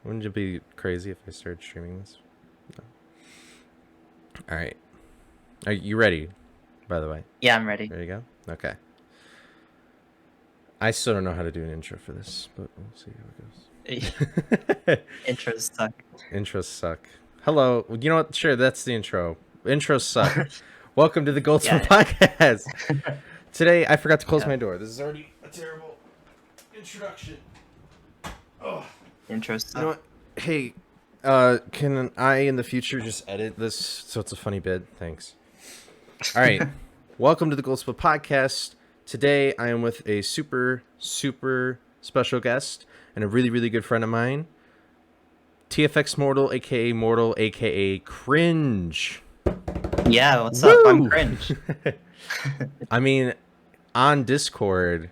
Wouldn't it be crazy if I started streaming this? No. All right. Are you ready, by the way? Yeah, I'm ready. Ready to go? Okay. I still don't know how to do an intro for this, but we'll see how it goes. Intros suck. Intros suck. Hello. You know what? Sure, that's the intro. Intros suck. Welcome to the Goldsmith Yeah, Podcast. Today, I forgot to close yeah. my door. This is already a terrible introduction. Oh. Intros You know suck. what? Hey, can I in the future just edit this so it's a funny bit? Thanks. All right. Welcome to the Goldsmith Podcast. Today, I am with a super special guest and a really good friend of mine, TFX Mortal, aka Cringe. Yeah, what's up? I'm Woo! cringe. I mean, on Discord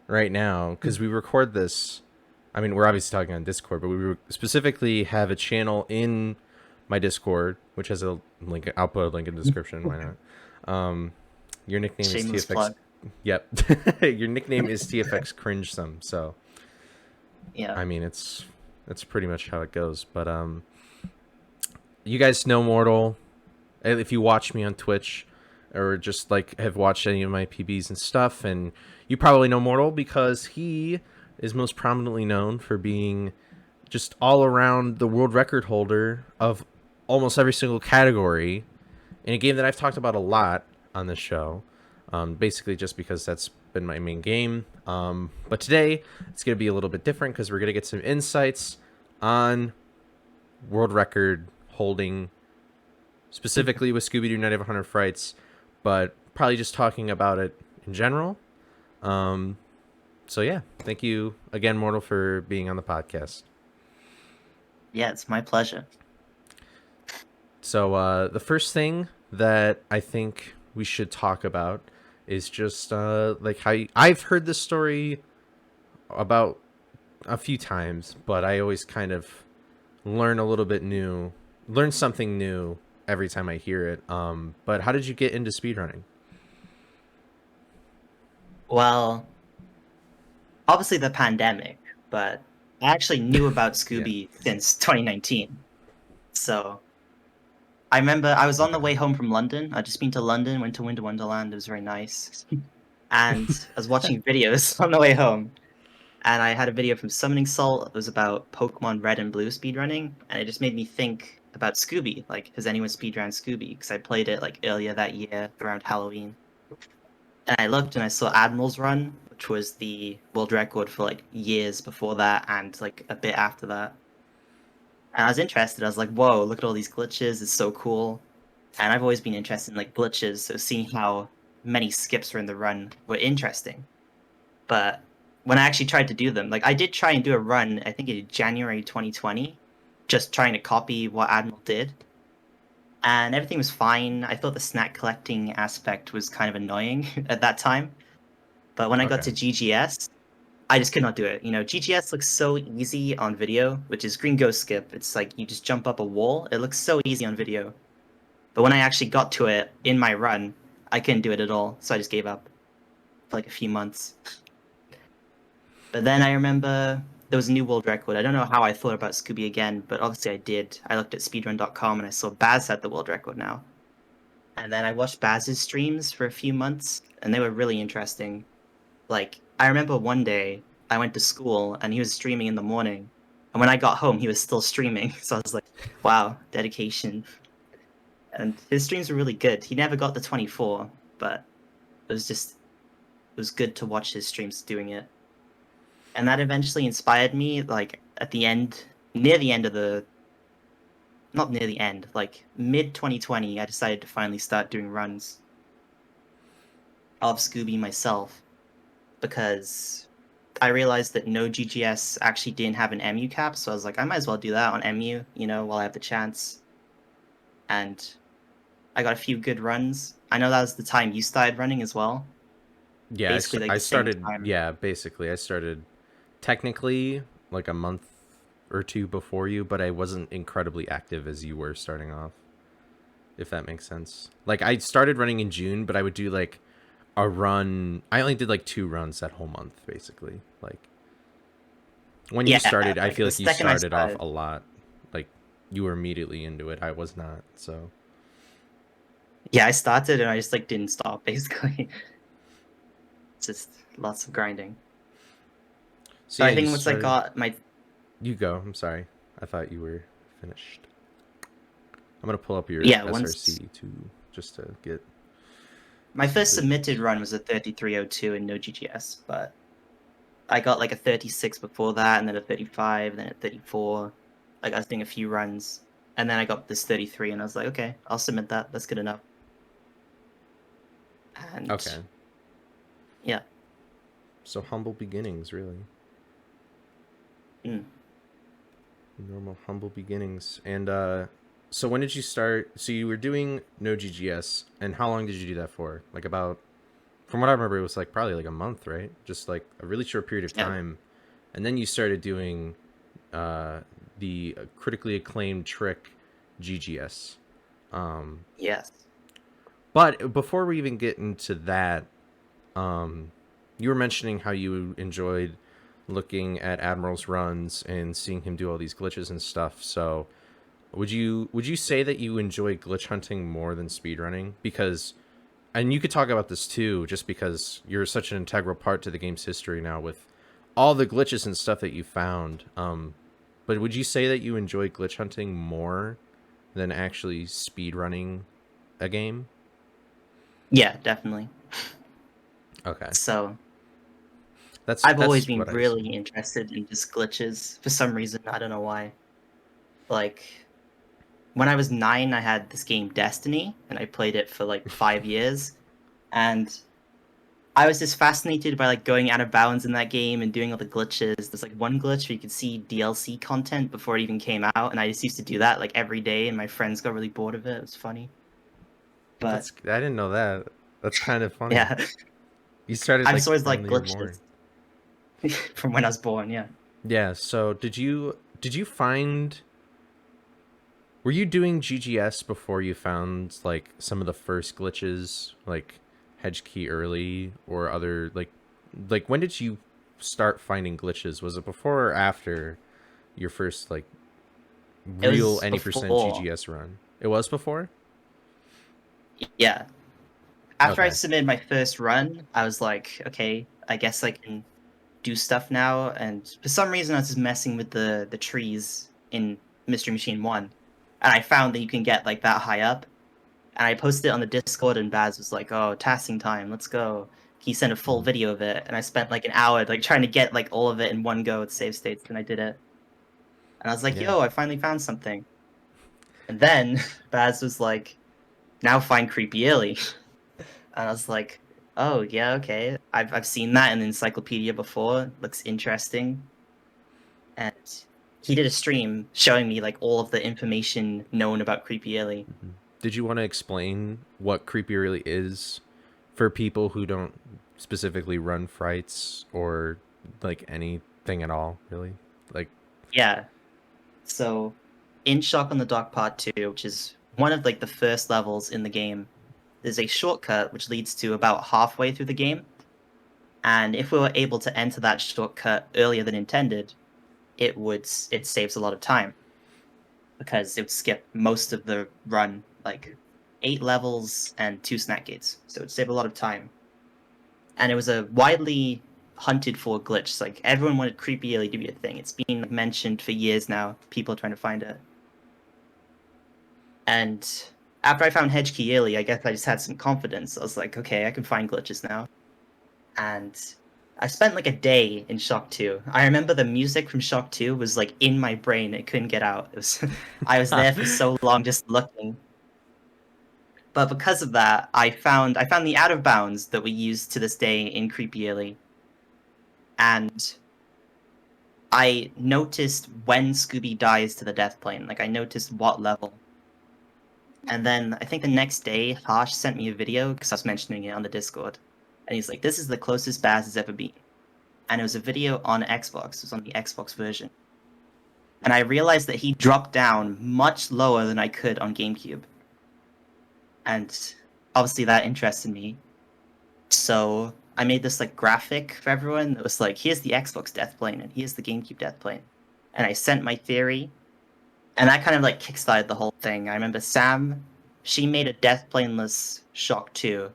right now, because we record this. I mean, we're obviously talking on Discord, but we specifically have a channel in my Discord, which has a link. I'll put a link in the description. Why not? Your nickname is Shameless TFX. plug. Yep, your nickname is TFX Cringe some. So Yeah. I mean, that's pretty much how it goes. But you guys know Mortal. If you watch me on Twitch or just like have watched any of my PBs and stuff, and you probably know Mortal because he is most prominently known for being just all around the world record holder of almost every single category in a game that I've talked about a lot on this show. Basically just because that's been my main game. But today it's going to be a little bit different because we're going to get some insights on world record holding, specifically with Scooby-Doo Night of 100 Frights, but probably just talking about it in general. So yeah, thank you again, Mortal, for being on the podcast. Yeah, it's my pleasure. So the first thing that I think we should talk about is just like how I've heard this story about a few times, but I always kind of learn learn something new every time I hear it. But how did you get into speedrunning? Well, obviously the pandemic, but I actually knew about Yeah. Scooby since 2019. So I remember I was on the Okay. way home from London. I'd just been to London, went to Winter Wonderland. It was very nice. And I was watching videos on the way home. And I had a video from Summoning Salt. It was about Pokemon Red and Blue speedrunning, and it just made me think about Scooby. Like, has anyone speedrun Scooby? Because I played it like earlier that year around Halloween. And I looked and I saw Admiral's Run, which was the world record for like years before that and like a bit after that. And I was interested. I was like, whoa, look at all these glitches. It's so cool. And I've always been interested in like glitches, so seeing how many skips were in the run were interesting. But when I actually tried to do them, like I did try and do a run, I think in January 2020, just trying to copy what Admiral did, and everything was fine. I thought the snack collecting aspect was kind of annoying at that time, but when I got Okay. to GGS, I just could not do it. You know, GGS looks so easy on video, which is Green Ghost Skip. It's like you just jump up a wall. It looks so easy on video, but when I actually got to it in my run, I couldn't do it at all, so I just gave up for like a few months. But then I remember there was a new world record. I don't know how I thought about Scooby again, but obviously I did. I looked at speedrun.com and I saw Baz had the world record now. And then I watched Baz's streams for a few months, and they were really interesting. Like, I remember one day I went to school and he was streaming in the morning. And when I got home, he was still streaming. So I was like, wow, dedication. And his streams were really good. He never got the 24, but it was good to watch his streams doing it. And that eventually inspired me, like at the end, near the end of the, not near the end, like mid 2020, I decided to finally start doing runs of Scooby myself because I realized that no GGS actually didn't have an MU cap, so I was like, I might as well do that on MU, you know, while I have the chance. And I got a few good runs. I know that was the time you started running as well, Yeah, basically like I the same started. time. Yeah, basically, I started technically like a month or two before you, but I wasn't incredibly active as you were starting off. If that makes sense. Like I started running in June, but I would do like a run. I only did like 2 runs that whole month, basically. Like when you Yeah, started, I like feel the like you second I started off started. a lot. Like you were immediately into it. I was not. So Yeah, I started and I just like didn't stop basically. Just lots of grinding. so But yeah, I you think once I started. got my You go. I'm sorry. I thought you were finished. I'm gonna pull up your yeah, once SRC too, just to get my some first submitted visuals. run was a 3302 in no GGS, but I got like a 36 before that, and then a 35, and then a 34. Like I was doing a few runs, and then I got this 33, and I was like, okay, I'll submit that. That's good enough. And Okay. yeah, So humble beginnings, really. mm. Normal humble beginnings. And so when did you start? So you were doing no GGS, and how long did you do that for? Like about, from what I remember, it was like probably like a month, right? Just like a really short period of Yeah, time, and then you started doing uh, the critically acclaimed trick GGS. Um, yes, but before we even get into that, um, you were mentioning how you enjoyed looking at Admiral's runs and seeing him do all these glitches and stuff. So would you say that you enjoy glitch hunting more than speedrunning? Because, and you could talk about this too, just because you're such an integral part to the game's history now with all the glitches and stuff that you found. But would you say that you enjoy glitch hunting more than actually speedrunning a game? yeah, definitely. Okay, So that's I've always that's been what I really assumed. interested in just glitches for some reason. I don't know why. Like when I was 9, I had this game Destiny, and I played it for like 5 years, and I was just fascinated by like going out of bounds in that game and doing all the glitches. There's like one glitch where you could see DLC content before it even came out, and I just used to do that like every day, and my friends got really bored of it. It was funny, but That's, I didn't know that. That's kind of funny. yeah, You started I just like always from like the year born. glitches from when I was born. Yeah, Yeah. So did you find, were you doing GGS before you found like some of the first glitches, like hedge key early or other like when did you start finding glitches? Was it before or after your first like it real was any percent before. GGS run? It was before? Yeah, after I Okay. submitted my first run, I was like, okay, I guess I can do stuff now. And for some reason, I was just messing with the trees in Mystery Machine 1. And I found that you can get like that high up. And I posted it on the Discord, and Baz was like, oh, tasking time, let's go. He sent a full Mhm. video of it, and I spent like an hour like trying to get like all of it in one go with save states, and I did it. And I was like, Yeah. yo, I finally found something. And then Baz was like, now find Creepy Early. And I was like, oh yeah, okay. I've seen that in the encyclopedia before. Looks interesting. And he did a stream showing me like all of the information known about Creepy Ellie. Mhm. Did you want to explain what creepy really is for people who don't specifically run frights or like anything at all, really? Like, Yeah. So in Shock on the Dock Part 2, which is one of like the first levels in the game, there's a shortcut which leads to about halfway through the game. And if we were able to enter that shortcut earlier than intended, it saves a lot of time because it would skip most of the run, like 8 levels and 2 snack gates. So it would save a lot of time. And it was a widely hunted for glitch. So, like everyone wanted Creepy Ellie to be a thing. It's been mentioned for years now. People are trying to find it. And after I found Hedge Key Ellie, I guess I just had some confidence. I was like, okay, I can find glitches now. And I spent like a day in Shock 2. I remember the music from Shock 2 was like in my brain. It couldn't get out. It was I was there for so long just looking. But because of that, I found the out of bounds that we use to this day in Creepy Ellie. And I noticed when Scooby dies to the death plane. Like I noticed what level. And then I think the next day, Harsh sent me a video because I was mentioning it on the Discord. And he's like, this is the closest Baz has ever been. And it was a video on Xbox. It was on the Xbox version. And I realized that he dropped down much lower than I could on GameCube. And obviously that interested me. So I made this like graphic for everyone that was like, here's the Xbox death plane and here's the GameCube death plane, and I sent my theory, and that kind of like kickstarted the whole thing. I remember Sam, she made a death planeless Shock 2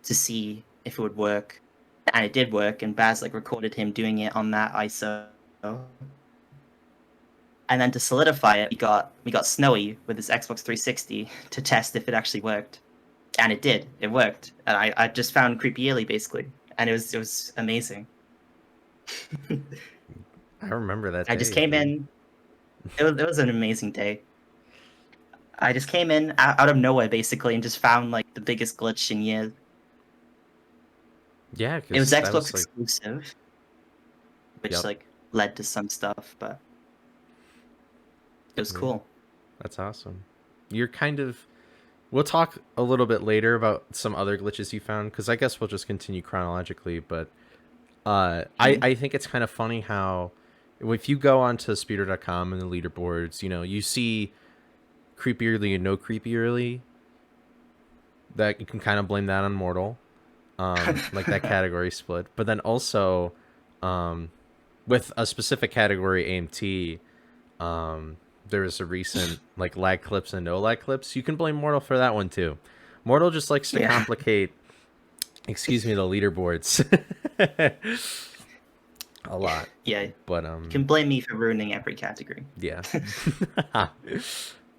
to see if it would work, and it did work. And Baz like recorded him doing it on that ISO. And then to solidify it, we got Snowy with his Xbox 360 to test if it actually worked, and it did. It worked, and I just found Creepy Ely basically, and it was amazing. I remember that I day, just came dude. in. It was an amazing day. I just came in out of nowhere basically and just found like the biggest glitch in years. Yeah, It was because that Xbox was like, exclusive, which yep. like led to some stuff, but it was Yeah, cool. that's awesome. You're kind of. We'll talk a little bit later about some other glitches you found, because I guess we'll just continue chronologically. But Mhm. I think it's kind of funny how if you go onto speeder.com and the leaderboards, you see creepy early and no creepy early. That you can kind of blame that on Mortal, like that category split. But then also, um, with a specific category AMT, there was a recent like lag clips and no lag clips. You can blame Mortal for that one too. Mortal just likes to Yeah. complicate, excuse me, the leaderboards a lot. Yeah. But You can blame me for ruining every category. yeah.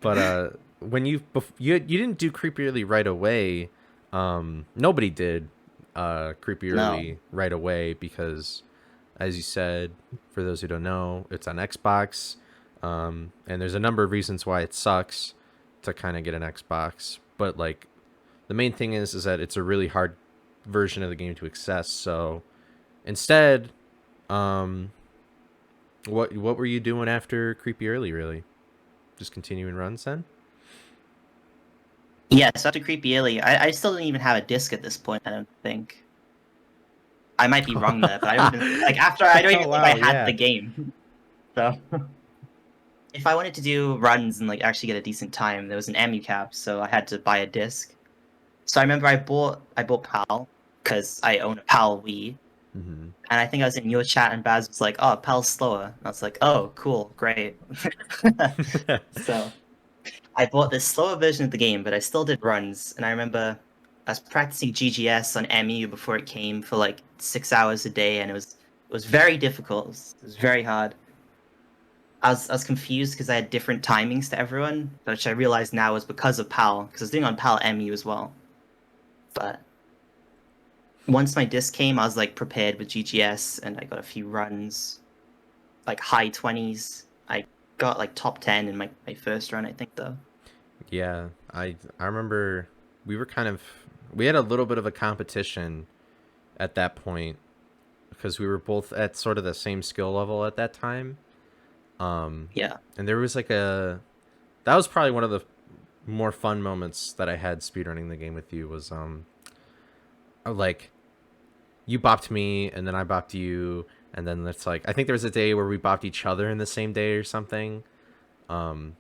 But when you didn't do creepy early right away, nobody did creepy No. early right away because, as you said, for those who don't know, it's on Xbox, and there's a number of reasons why it sucks to kind of get an Xbox. But like, the main thing is that it's a really hard version of the game to access. So instead, um, what were you doing after creepy early? Really, just continuing runs then? Yeah, so after Creepy Illy, I still didn't even have a disc at this point, I don't think. I might be wrong there, but I don't even like after I don't Oh even think I wow, had the yeah. game. So if I wanted to do runs and like actually get a decent time, there was an MU cap, so I had to buy a disc. So I remember I bought PAL because I own a PAL Wii, Hmm. and I think I was in your chat and Baz was like, "Oh, PAL's slower." And I was like, "Oh, cool, great." So I bought this slower version of the game, but I still did runs. And I remember I was practicing GGS on MU before it came for like 6 hours a day, and it was very difficult. It was very hard. I was confused because I had different timings to everyone, which I realize now was because of PAL, because I was doing on PAL MU as well. But once my disc came, I was like prepared with GGS, and I got a few runs, like high 20s. I got like top 10 in my first run, I think, though. Yeah, I remember we were kind of we had a little bit of a competition at that point because we were both at sort of the same skill level at that time. Um, Yeah. and there was like a that was probably one of the more fun moments that I had speedrunning the game with you was like you bopped me and then I bopped you and then it's like I think there was a day where we bopped each other in the same day or something. Um,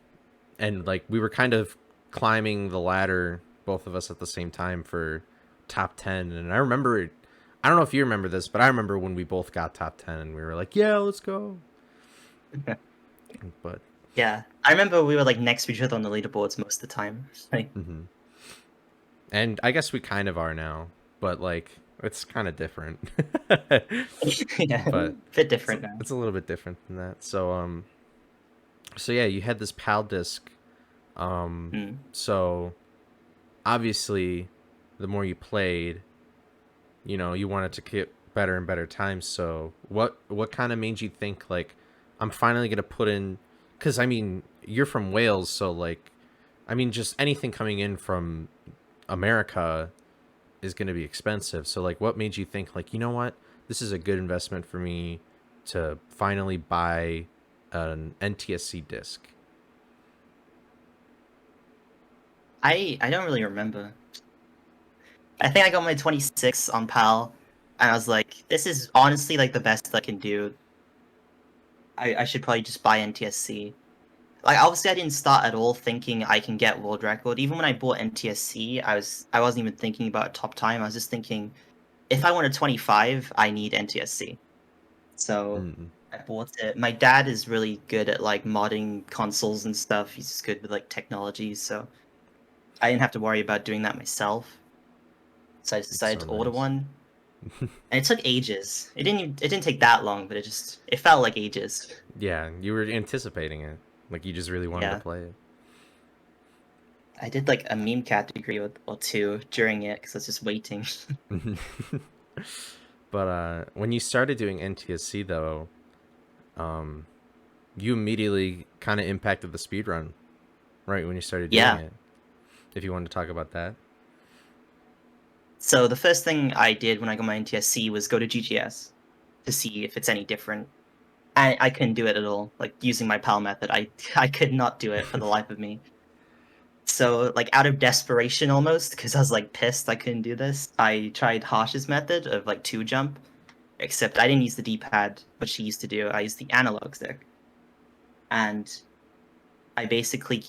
and like we were kind of climbing the ladder both of us at the same time for top 10, and I remember I don't know if you remember this, but I remember when we both got top 10 and we were like, yeah, let's go. But Yeah, I remember we were like next to each other on the leaderboards most of the time. Like, mhm. And I guess we kind of are now, but like it's kind of different. yeah, But bit different now. it's a little bit different than that. So so yeah, you had this pal disc. Mm. So obviously the more you played, you wanted to get better and better times. So what kind of made you think like I'm finally gonna put in? Because I mean you're from Wales, so like I mean just anything coming in from America is gonna be expensive. So like what made you think like what, this is a good investment for me to finally buy an NTSC disc? I don't really remember. I think I got my 26 on PAL, and I was like, this is honestly like the best I can do. I should probably just buy NTSC. Like obviously I didn't start at all thinking I can get world record. Even when I bought NTSC, I wasn't even thinking about top time. I was just thinking if I want a 25, I need NTSC. So Mm. I bought it. My dad is really good at like modding consoles and stuff. He's just good with like technology, so I didn't have to worry about doing that myself. So I just It's decided so to order nice. one, and it took ages. It didn't take that long, but it felt like ages. Yeah, you were anticipating it. Like you just really wanted to Yeah, play it. I did like a meme category or two during it because I was just waiting. But when you started doing NTSC though, um, you immediately kind of impacted the speed run, right? When you started doing Yeah. it. If you wanted to talk about that. So the first thing I did when I got my NTSC was go to GGS to see if it's any different. I couldn't do it at all. Like using my PAL method, I could not do it for the life of me. So like out of desperation almost, because I was like pissed I couldn't do this, I tried Harsh's method of like 2-jump, except I didn't use the D-pad, what she used to do. I used the analog stick. And I basically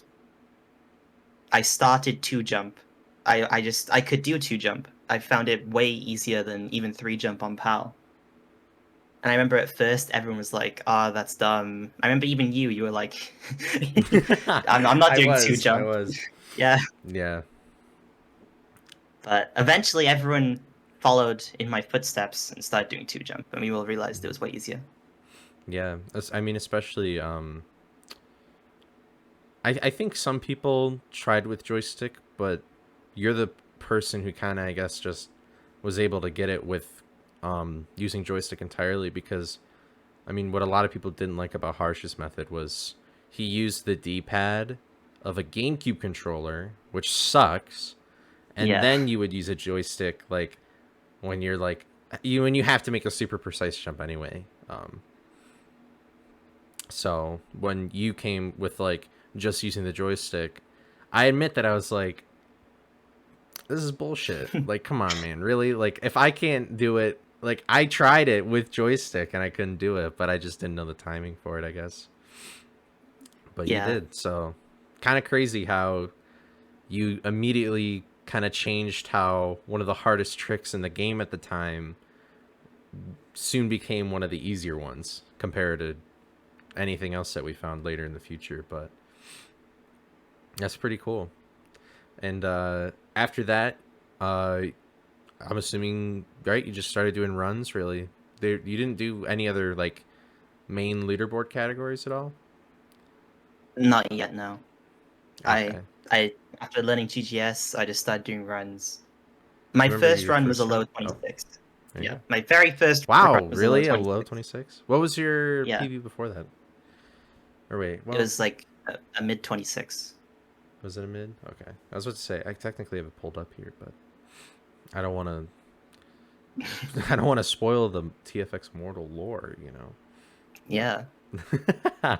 I started 2-jump. I could do 2-jump. I found it way easier than even 3-jump on PAL. And I remember at first everyone was like, "Ah, oh, that's dumb." I remember even you were like, I'm not doing two I jump." was. Yeah, Yeah. but eventually everyone followed in my footsteps and started doing 2-jump, and we all realized it was way easier. Yeah. I mean, especially, I think some people tried with joystick, but you're the person who kind of, I guess, just was able to get it with using joystick entirely because, I mean, what a lot of people didn't like about Harsh's method was he used the D-pad of a GameCube controller, which sucks, and Yeah, then you would use a joystick like when you're like when you have to make a super precise jump anyway. So when you came with like just using the joystick, I admit that I was like, this is bullshit. Like, come on, man, really? Like, if I can't do it, like I tried it with joystick and I couldn't do it, but I just didn't know the timing for it, I guess. But you yeah, did, so kind of crazy how you immediately kind of changed how one of the hardest tricks in the game at the time soon became one of the easier ones compared to anything else that we found later in the future. But that's pretty cool. And after that, uh, I'm assuming, right? You just started doing runs, really. There, you didn't do any other like main leaderboard categories at all. not yet. No, I Okay. I after learning GGS, I just started doing runs. Do My you remember first your run was a first low run? Oh, 26. there you Yeah, go. my very first run Wow, was a low really? A low 26. 26? What was your Yeah, PB before that? Or wait, it well, was like a mid 26. was it a mid? Okay. I was about to say I technically have it pulled up here, but I don't want to I don't want to spoil the TFX Mortal lore, you Yeah. know.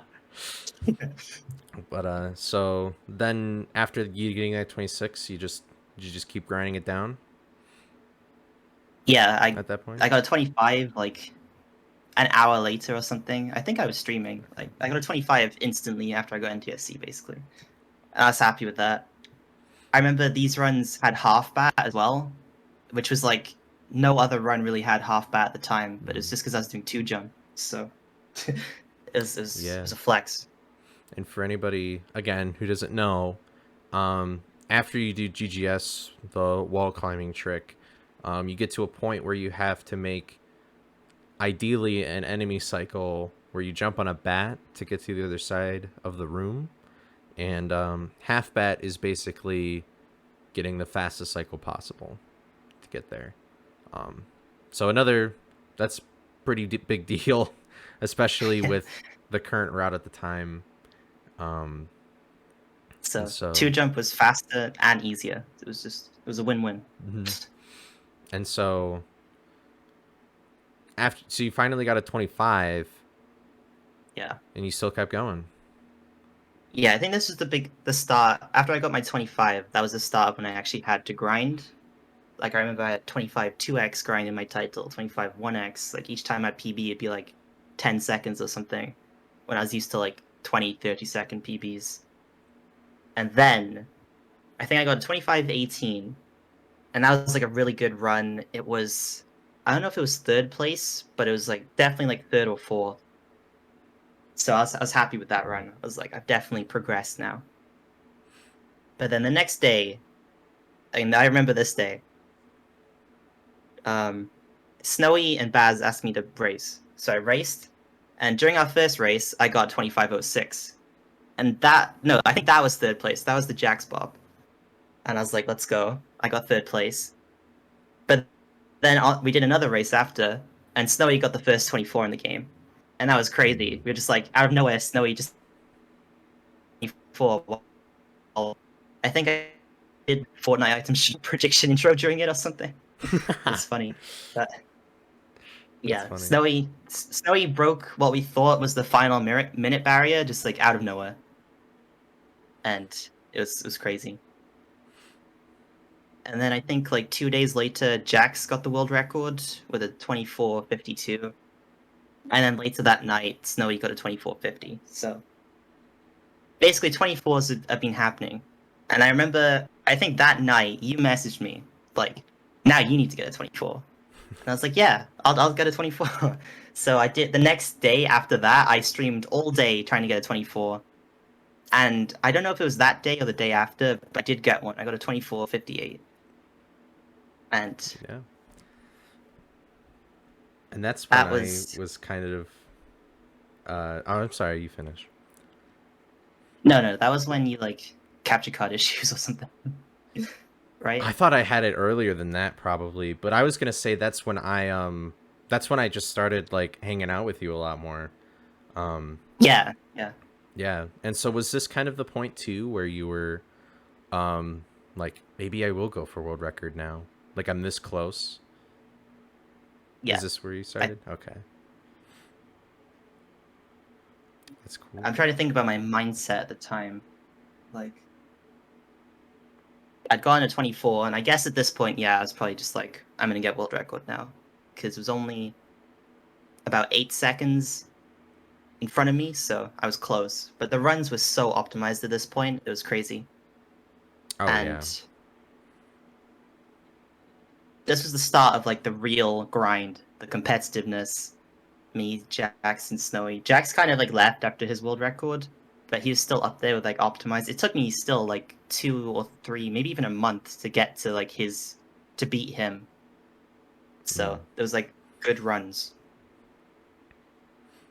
But so then after you getting that 26, you just keep grinding it down Yeah, at that point? I got a 25 like an hour later or something. I think I was streaming. Like I got a 25 instantly after I got NTSC basically. And I was happy with that. I remember these runs had half bat as well, which was like no other run really had half bat at the time, but it's Mm. just because I was doing 2-jump. So it Yeah. was a flex. And for anybody again who doesn't know, after you do GGS, the wall climbing trick, you get to a point where you have to make ideally an enemy cycle where you jump on a bat to get to the other side of the room. And half bat is basically getting the fastest cycle possible to get there. Um, so another that's big deal, especially with the current route at the time. Um, and So so 2-jump was faster and easier. It was a win-win. mhm. And so after so you finally got a 25 Yeah. and you still kept going. Yeah, I think this is the start. After I got my 25, that was the start when I actually had to grind. Like I remember I had 25 2x grind in my title, 25 1x. Like each time I PB, it'd be like 10 seconds or something. When I was used to like 20, 30-second PBs. And then I think I got a 25 18, and that was like a really good run. It was I don't know if it was third place, but it was like definitely like third or fourth. So I was happy with that run. I was like, I've definitely progressed now. But then the next day, and I remember this day, um, Snowy and Baz asked me to race. So I raced, and during our first race, I got 25:06. And no, I think that was third place. That was the Jax Bob. And I was like, let's go. I got third place. But then we did another race after, and Snowy got the first 24 in the game. And that was crazy. We were just like, out of nowhere, Snowy just 24. Well, I think I did Fortnite item prediction intro during it or something. It's funny. But yeah, funny. Snowy broke what we thought was the final minute barrier, just like out of nowhere. And it was crazy. And then I think like 2 days later, Jax got the world record with a 24:52. And then later that night, Snowy got a 24:50. So basically 24s have been happening. And I remember, I think that night you messaged me like, now you need to get a 24. And I was like, yeah, I'll get a 24. So I did. The next day after that, I streamed all day trying to get a 24. And I don't know if it was that day or the day after, but I did get one. I got a 24:58. And Yeah. And that's when that was... I was kind of oh, I'm sorry, you finish. No, that was when you like capture card issues or something. Right? I thought I had it earlier than that probably, but I was going to say that's when I just started like hanging out with you a lot more. Yeah. Yeah. And so was this kind of the point too where you were like maybe I will go for world record now? Like I'm this close? Yeah. Is this where you started? Okay. That's cool. I'm trying to think about my mindset at the time. Like, I'd gotten a 24, and I guess at this point, yeah, I was probably just like, I'm gonna get world record now. Because it was only about 8 seconds in front of me, so I was close. But the runs were so optimized at this point, it was crazy. Oh, And yeah. this was the start of like the real grind, the competitiveness. Me, Jax, and Snowy. Jax kind of like left after his world record, but he was still up there with like optimized. It took me still like 2 or 3, maybe even a month to get to like to beat him. So it was like good runs.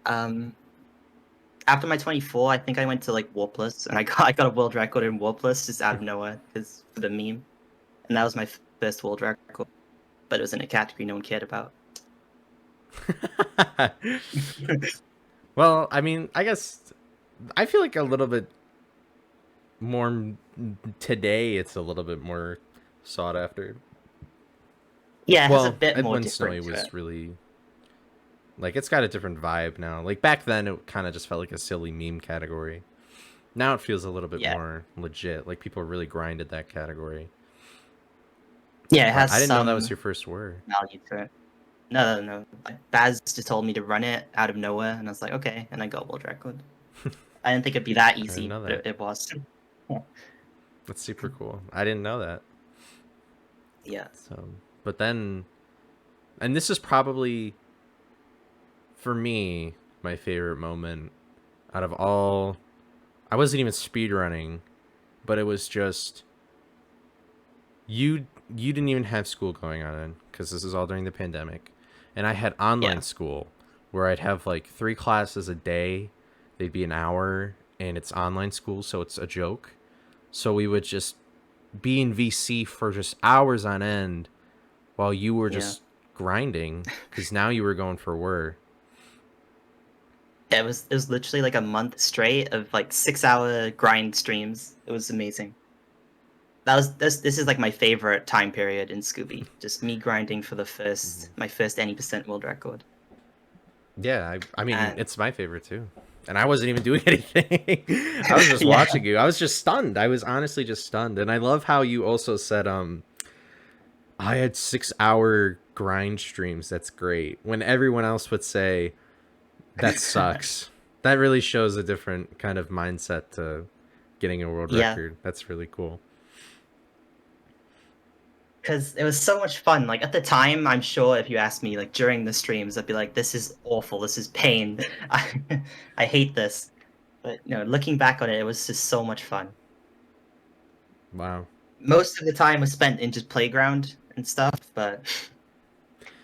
After my 24, I think I went to like Warpless, and I got a world record in Warpless just out of nowhere because for the meme, and that was my first world record. But it was in a category no one cared about. Well, I mean, I guess I feel like a little bit more today. It's a little bit more sought after. Yeah, it has a Well, bit more when Snowy different to was it. really like it's got a different vibe now. Like back then, it kind of just felt like a silly meme category. Now it feels a little bit Yeah. more legit. Like people really grinded that category. Yeah, it But has I didn't know some that was your first word. value to it. No. Like, Baz just told me to run it out of nowhere, and I was like, okay, and I got world record. I didn't think it'd be that I didn't easy, know but that. it was. That's super cool. I didn't know that. Yeah. So, but then, and this is probably for me my favorite moment out of all. I wasn't even speedrunning, but it was just you. You didn't even have school going on because this is all during the pandemic, and I had online Yeah. school where I'd have like 3 classes a day. They'd be an hour, and it's online school, so it's a joke. So we would just be in VC for just hours on end while you were Yeah. just grinding because now you were going for word. Yeah, it was literally like a month straight of like 6-hour grind streams. It was amazing. This is like my favorite time period in Scooby. Just me grinding for my first any percent world record. Yeah, I mean, And it's my favorite too. And I wasn't even doing anything. I was just yeah. watching you. I was just stunned. I was honestly just stunned. And I love how you also said, I had 6-hour grind streams. That's great. When everyone else would say, that sucks. That really shows a different kind of mindset to getting a world Yeah. record. That's really cool. because it was so much fun. Like at the time, I'm sure if you asked me like during the streams, I'd be like, "This is awful. This is pain. I hate this." But looking back on it, it was just so much fun. Wow. Most of the time was spent in just playground and stuff, but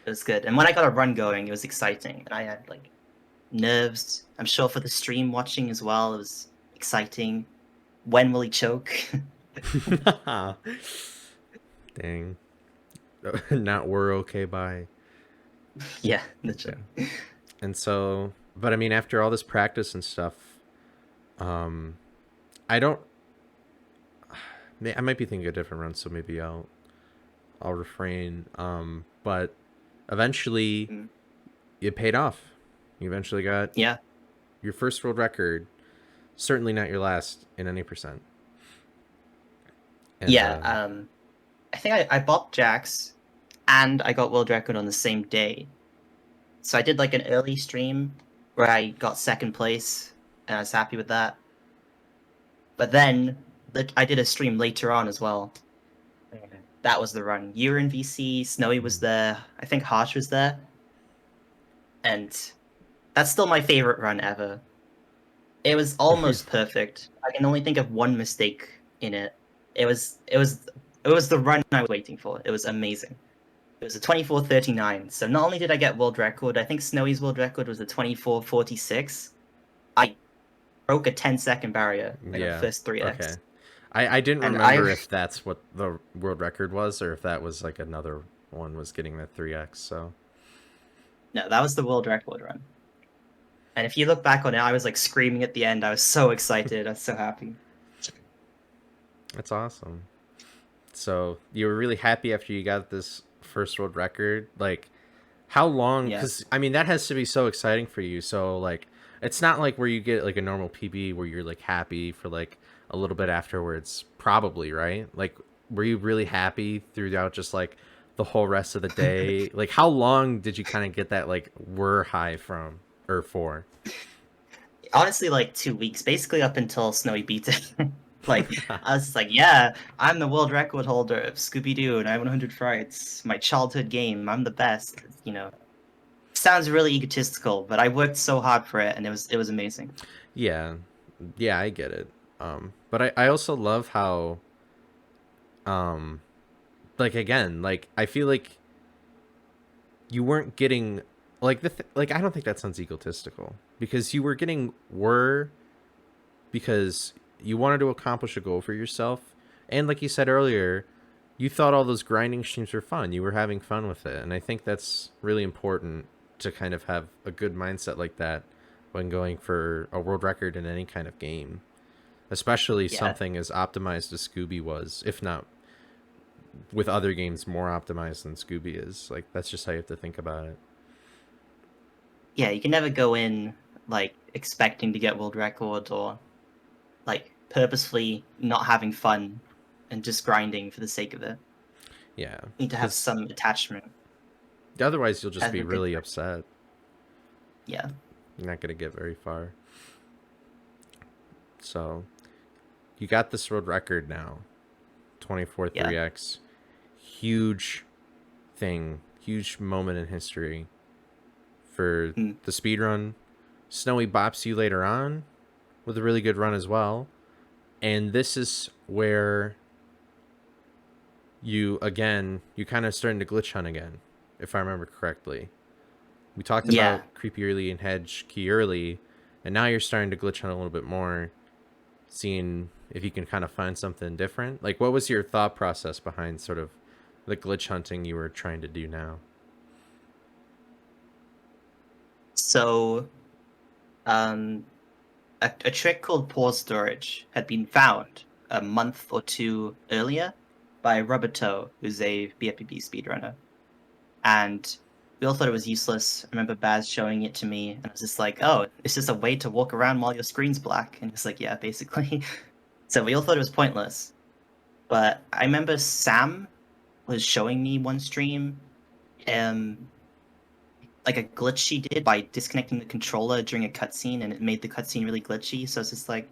it was good. And when I got a run going, it was exciting, and I had like nerves. I'm sure for the stream watching as well, it was exciting. When will he choke? Dang. Not we're okay by. Yeah, the choke. And so, but I mean, after all this practice and stuff, um, I don't. I might be thinking a different run, so maybe I'll refrain. But eventually, Mm. it paid off. You eventually got Yeah, your first world record. Certainly not your last in any percent. And yeah. I think I bought Jax, and I got world record on the same day. So I did like an early stream where I got second place, and I was happy with that. But then I did a stream later on as well. That was the run. You were in VC, Snowy was there, I think Harsh was there. And that's still my favorite run ever. It was almost perfect. I can only think of one mistake in it. It was the run I was waiting for. It was amazing. It was a 24:39. So not only did I get world record, I think Snowy's world record was a 24:46. I broke a 10-second barrier in the yeah, first 3x. okay. I didn't And remember if that's what the world record was or if that was like another one was getting that 3x. So no, that was the world record run. And if you look back on it, I was like screaming at the end. I was so excited. I was so happy. that's awesome. So you were really happy after you got this first world record. Like, how long? Yeah. Because I mean, that has to be so exciting for you. So like, it's not like where you get like a normal PB where you're like happy for like a little bit afterwards. Probably, right? Like, were you really happy throughout just like the whole rest of the day? Like, how long did you kind of get that like whir high from or for? Honestly, like 2 weeks, basically up until Snowy beat it. Like, I was just like, yeah, I'm the world record holder of Scooby-Doo and I have 100 Frights. My childhood game. I'm the best. Sounds really egotistical, but I worked so hard for it, and it was amazing. Yeah, yeah, I get it. But I also love how um like again, like I feel like you weren't getting like like I don't think that sounds egotistical because you were getting because you wanted to accomplish a goal for yourself, and like you said earlier, you thought all those grinding streams were fun. You were having fun with it, and I think that's really important to kind of have a good mindset like that when going for a world record in any kind of game, especially Yeah, something as optimized as Scooby was, if not with other games more optimized than Scooby is. Like that's just how you have to think about it. yeah. You can never go in like expecting to get world record or like purposefully not having fun and just grinding for the sake of it. Yeah, You need to have because some attachment. otherwise you'll just As be a good, really upset. yeah, You're not gonna get very far. So you got this world record now, 24 yeah. 3x, huge thing, huge moment in history for Mm. the speed run. Snowy bops you later on with a really good run as well. And this is where you kind of starting to glitch hunt again, if I remember correctly. We talked Yeah. about creepy early and hedge key early, and now you're starting to glitch hunt a little bit more, seeing if you can kind of find something different. Like, what was your thought process behind sort of the glitch hunting you were trying to do now? So, um, a trick called pause storage had been found a month or two earlier by Rubbertoe, who's a BFPB speedrunner. And we all thought it was useless. I remember Baz showing it to me, and I was just like, oh, it's just a way to walk around while your screen's black. And it's like, yeah, basically. So we all thought it was pointless. But I remember Sam was showing me one stream, um, like a glitch she did by disconnecting the controller during a cutscene, and it made the cutscene really glitchy. So it's just like,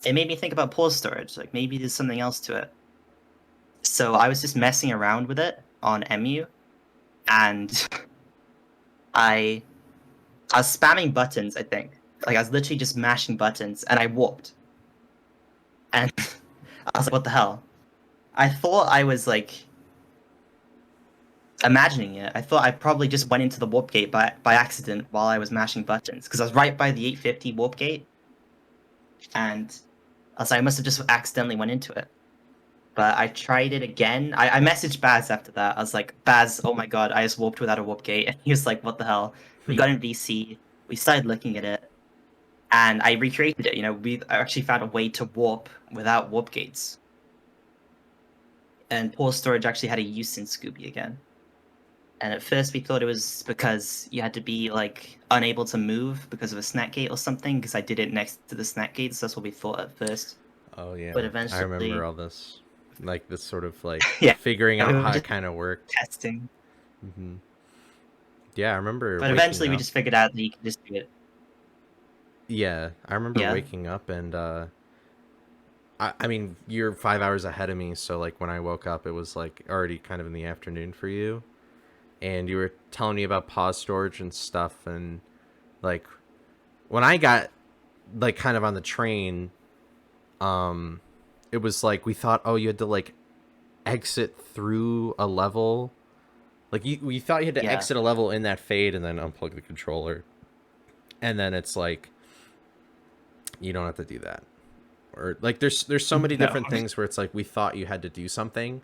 it made me think about pause storage. Like maybe there's something else to it. So I was just messing around with it on MU, and I I was spamming buttons. I think like I was literally just mashing buttons, and I warped. And I was like, "What the hell?" I thought I was like imagining it. I thought I probably just went into the warp gate by accident while I was mashing buttons because I was right by the 850 warp gate, and I was like, I must have just accidentally went into it. But I tried it again. I messaged Baz after that. I was like, Baz, oh my god, I just warped without a warp gate. And he was like, what the hell? We got in VC. We started looking at it, and I recreated it. I actually found a way to warp without warp gates. And pause storage actually had a use in Scooby again. And at first we thought it was because you had to be like unable to move because of a snack gate or something, because I did it next to the snack gates. That's what we thought at first. Oh yeah, But I remember eventually, all this, like this sort of like yeah, figuring we out were how it just kind of worked. testing. Yeah, I remember But waking eventually we up. just figured out that you can just do it. Yeah, I remember Yeah. waking up and I mean you're 5 hours ahead of me, so like when I woke up, it was like already kind of in the afternoon for you, and you were telling me about pause storage and stuff, and like when I got like kind of on the train, um, it was like we thought, oh, you had to like exit through a level. Like we thought you had to Yeah. exit a level in that fade and then unplug the controller. And then it's like you don't have to do that. Or like there's so many No. different things where it's like we thought you had to do something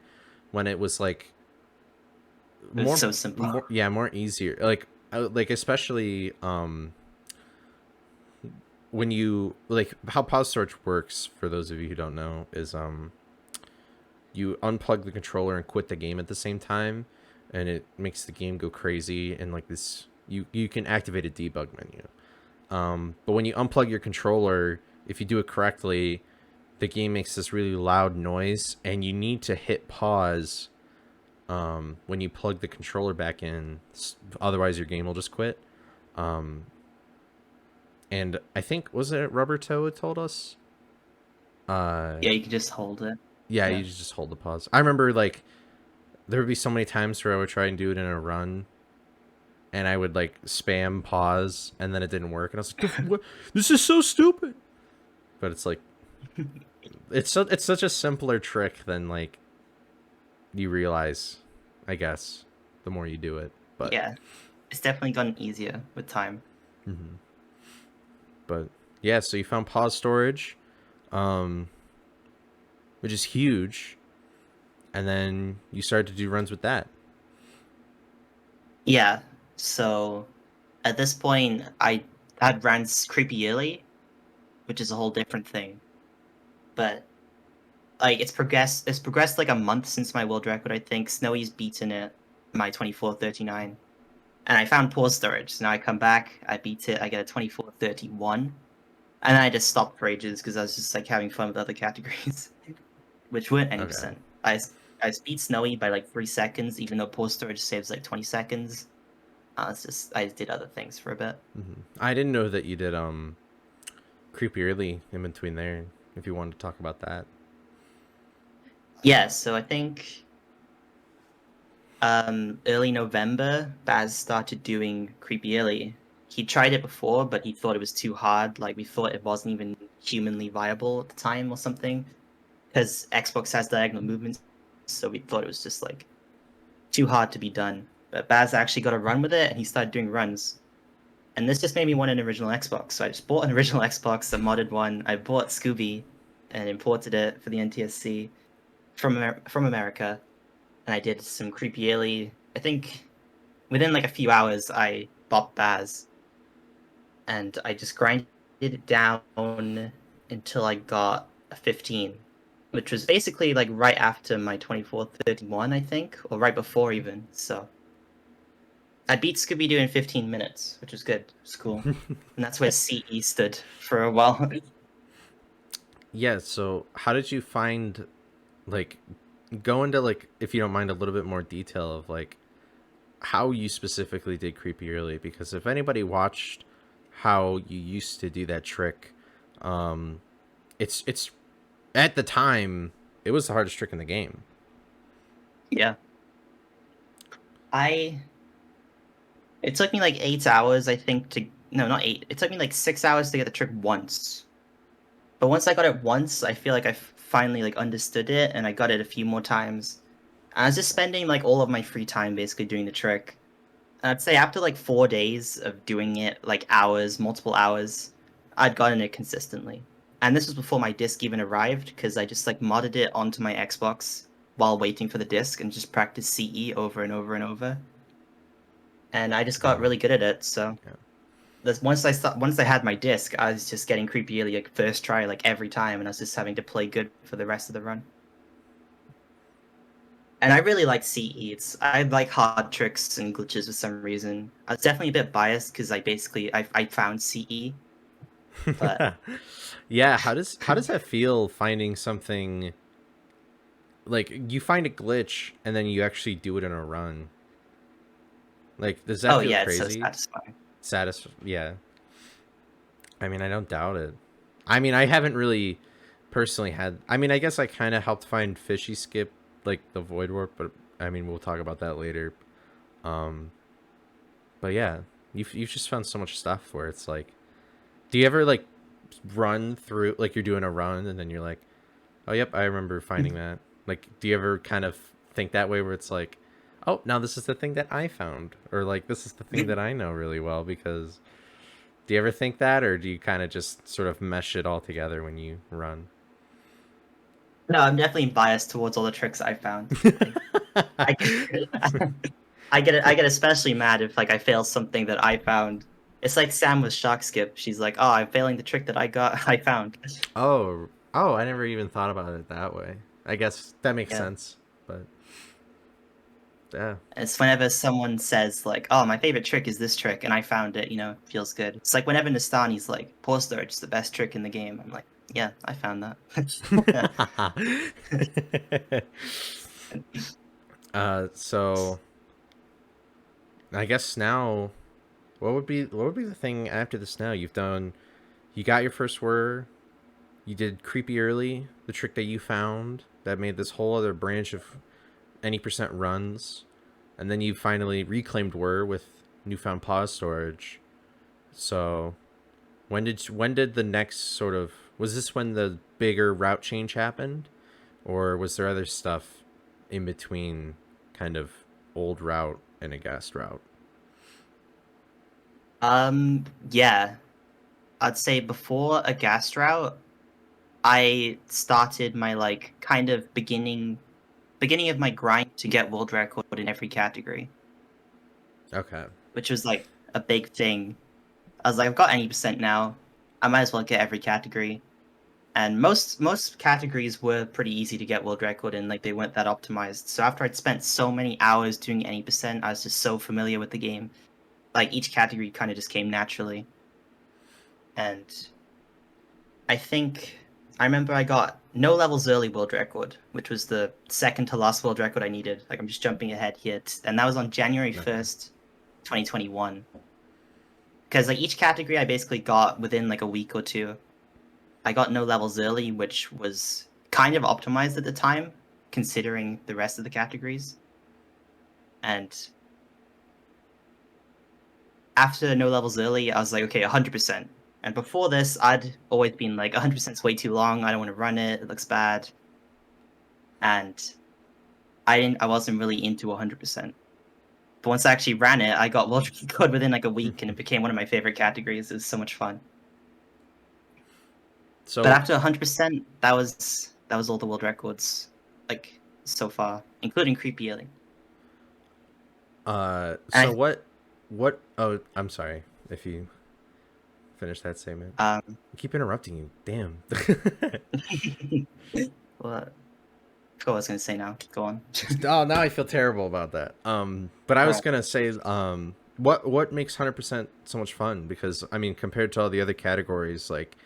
when it was like It's more so simple. more easier. Like especially when you like how pause storage works, for those of you who don't know, is you unplug the controller and quit the game at the same time, and it makes the game go crazy, and like this you can activate a debug menu. But when you unplug your controller, if you do it correctly, the game makes this really loud noise, and you need to hit pause when you plug the controller back in. Otherwise, your game will just quit. Um, and I think, was it Rubber Toe who told us? Yeah, you can just hold it. Yeah, Yeah. you just hold the pause. I remember like there would be so many times where I would try and do it in a run, and I would like spam pause, and then it didn't work, and I was like, "What? This is so stupid." But it's like it's such a simpler trick than like you realize, I guess, the more you do it. But Yeah. It's definitely gotten easier with time. but yeah, so you found pause storage, um, which is huge, and then you started to do runs with that. Yeah. So at this point, I had ran Creepy Yearly, which is a whole different thing. But like it's progressed like a month since my world record. I think Snowy's beaten it, my 24:39, and I found pause storage. So now I come back, I beat it, I get a 24:31, and then I just stopped for ages because I was just like having fun with other categories, which weren't any Okay. percent. I beat Snowy by like 3 seconds, even though pause storage saves like 20 seconds. It's just I did other things for a bit. I didn't know that you did creepy early in between there. If you wanted to talk about that. Yeah, so I think early November, Baz started doing Creepy Yearly. He tried it before, but he thought it was too hard. Like we thought it wasn't even humanly viable at the time or something, because Xbox has diagonal movements, so we thought it was just like too hard to be done. But Baz actually got a run with it, and he started doing runs. And this just made me want an original Xbox. So I just bought an original Xbox, a modded one. I bought Scooby, and imported it for the NTSC from America. And I did some Creepy Yearly. I think within like a few hours, I bopped Baz, and I just grinded it down until I got a 15, which was basically like right after my 24:31, I think, or right before even. So I beat Scooby-Doo in 15 minutes, which was good. It's cool. And that's where CE stood for a while. Yeah, so how did you find, like, go into, like, if you don't mind, a little bit more detail of, like, how you specifically did creepy early? Because if anybody watched how you used to do that trick, it's at the time, it was the hardest trick in the game. Yeah. It took me like 8 hours, I think, to no, not 8. It took me like 6 hours to get the trick once. But once I got it once, I feel like I finally like understood it, and I got it a few more times. And I was just spending like all of my free time basically doing the trick. And I'd say after like 4 days of doing it, like hours, multiple hours, I'd gotten it consistently. And this was before my disc even arrived, because I just like modded it onto my Xbox while waiting for the disc and just practiced CE over and over and over. And I just got Oh, really good at it. So yeah. once I had my disc, I was just getting creepy early, like first try, like every time, and I was just having to play good for the rest of the run. And I really like CE. I like hard tricks and glitches for some reason. I was definitely a bit biased because I found CE, but Yeah, how does that feel finding something like you find a glitch and then you actually do it in a run? Like, does that oh feel yeah, it's so crazy? satisfying. Yeah. I mean, I don't doubt it. I mean, I haven't really personally had. I mean, I guess I kind of helped find Fishy Skip, like the Void Warp, but I mean, we'll talk about that later. Um, but yeah, you've just found so much stuff where it's like, do you ever like run through like you're doing a run and then you're like, oh yep, I remember finding that. Like, do you ever kind of think that way where it's like, oh, now this is the thing that I found, or like this is the thing that I know really well because. Do you ever think that, or do you kind of just sort of mesh it all together when you run? No, I'm definitely biased towards all the tricks I found. I get, I get especially mad if like I fail something that I found. It's like Sam with Shock Skip. She's like, "Oh, I'm failing the trick that I found." Oh, I never even thought about it that way. I guess that makes Yeah. sense, but yeah. It's whenever someone says like, "Oh, my favorite trick is this trick," and I found it, it feels good. It's like whenever Nastani's like, "Poor Sturge is the best trick in the game." I'm like, "Yeah, I found that." Yeah. So I guess now, what would be the thing after this? Now you got your first word. You did creepy early, the trick that you found that made this whole other branch of any percent runs, and then you finally reclaimed Were with newfound pause storage. So when did the next sort of was this when the bigger route change happened, or was there other stuff in between, kind of old route and a gas route? Yeah, I'd say before a gas route, I started my like kind of beginning of my grind to get world record in every category, Okay. which was like a big thing. I was like, I've got 80% now. I might as well get every category. And most categories were pretty easy to get world record in, like they weren't that optimized. So after I'd spent so many hours doing 80%, I was just so familiar with the game. Like each category kind of just came naturally. And I remember I got no levels early world record, which was the second to last world record I needed. Like I'm just jumping ahead here, and that was on January Okay. 1st, 2021. Because like each category I basically got within like a week or two. I got no levels early, which was kind of optimized at the time, considering the rest of the categories. And after no levels early, I was like, okay, 100%. And before this, I'd always been like, 100% is way too long. I don't want to run it. It looks bad. And I wasn't really into 100%. But once I actually ran it, I got world record within like a week, and it became one of my favorite categories. It was so much fun. But So after 100%, that was all the world records, like so far, including creepy alien. so And what oh, I'm sorry if you finish that statement. I, I keep interrupting you. Damn. what? I was gonna say now. Go on. Oh, now I feel terrible about that. But I was Alright. gonna say, what makes 100% so much fun? Because I mean, compared to all the other categories, like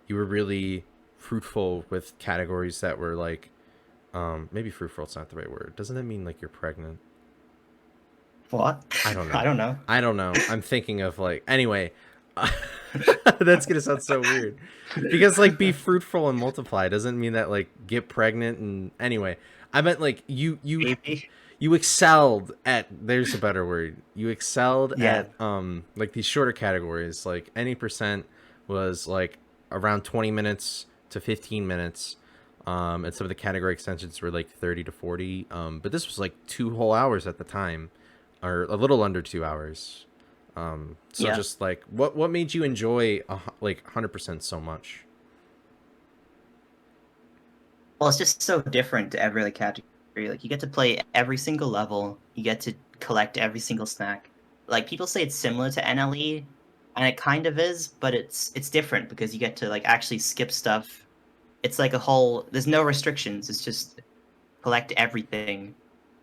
you were really fruitful with categories that were like, maybe fruitful. It's not the right word. Doesn't that mean like you're pregnant? What? I don't I know. don't know. I don't know. I'm thinking of like anyway. That's gonna sound so weird because like be fruitful and multiply doesn't mean that like get pregnant and anyway. I meant like Maybe. you excelled at, there's a better word, you excelled Yeah. at like these shorter categories. Like any percent was like around 20 minutes to 15 minutes, and some of the category extensions were like 30 to 40, but this was like 2 whole hours at the time, or a little under 2 hours. So Yeah. just like what made you enjoy like 100% so much? Well, it's just so different to every other category. Like you get to play every single level, you get to collect every single snack. Like people say it's similar to NLE, and it kind of is, but it's different because you get to like actually skip stuff. It's like a whole. There's no restrictions. It's just collect everything,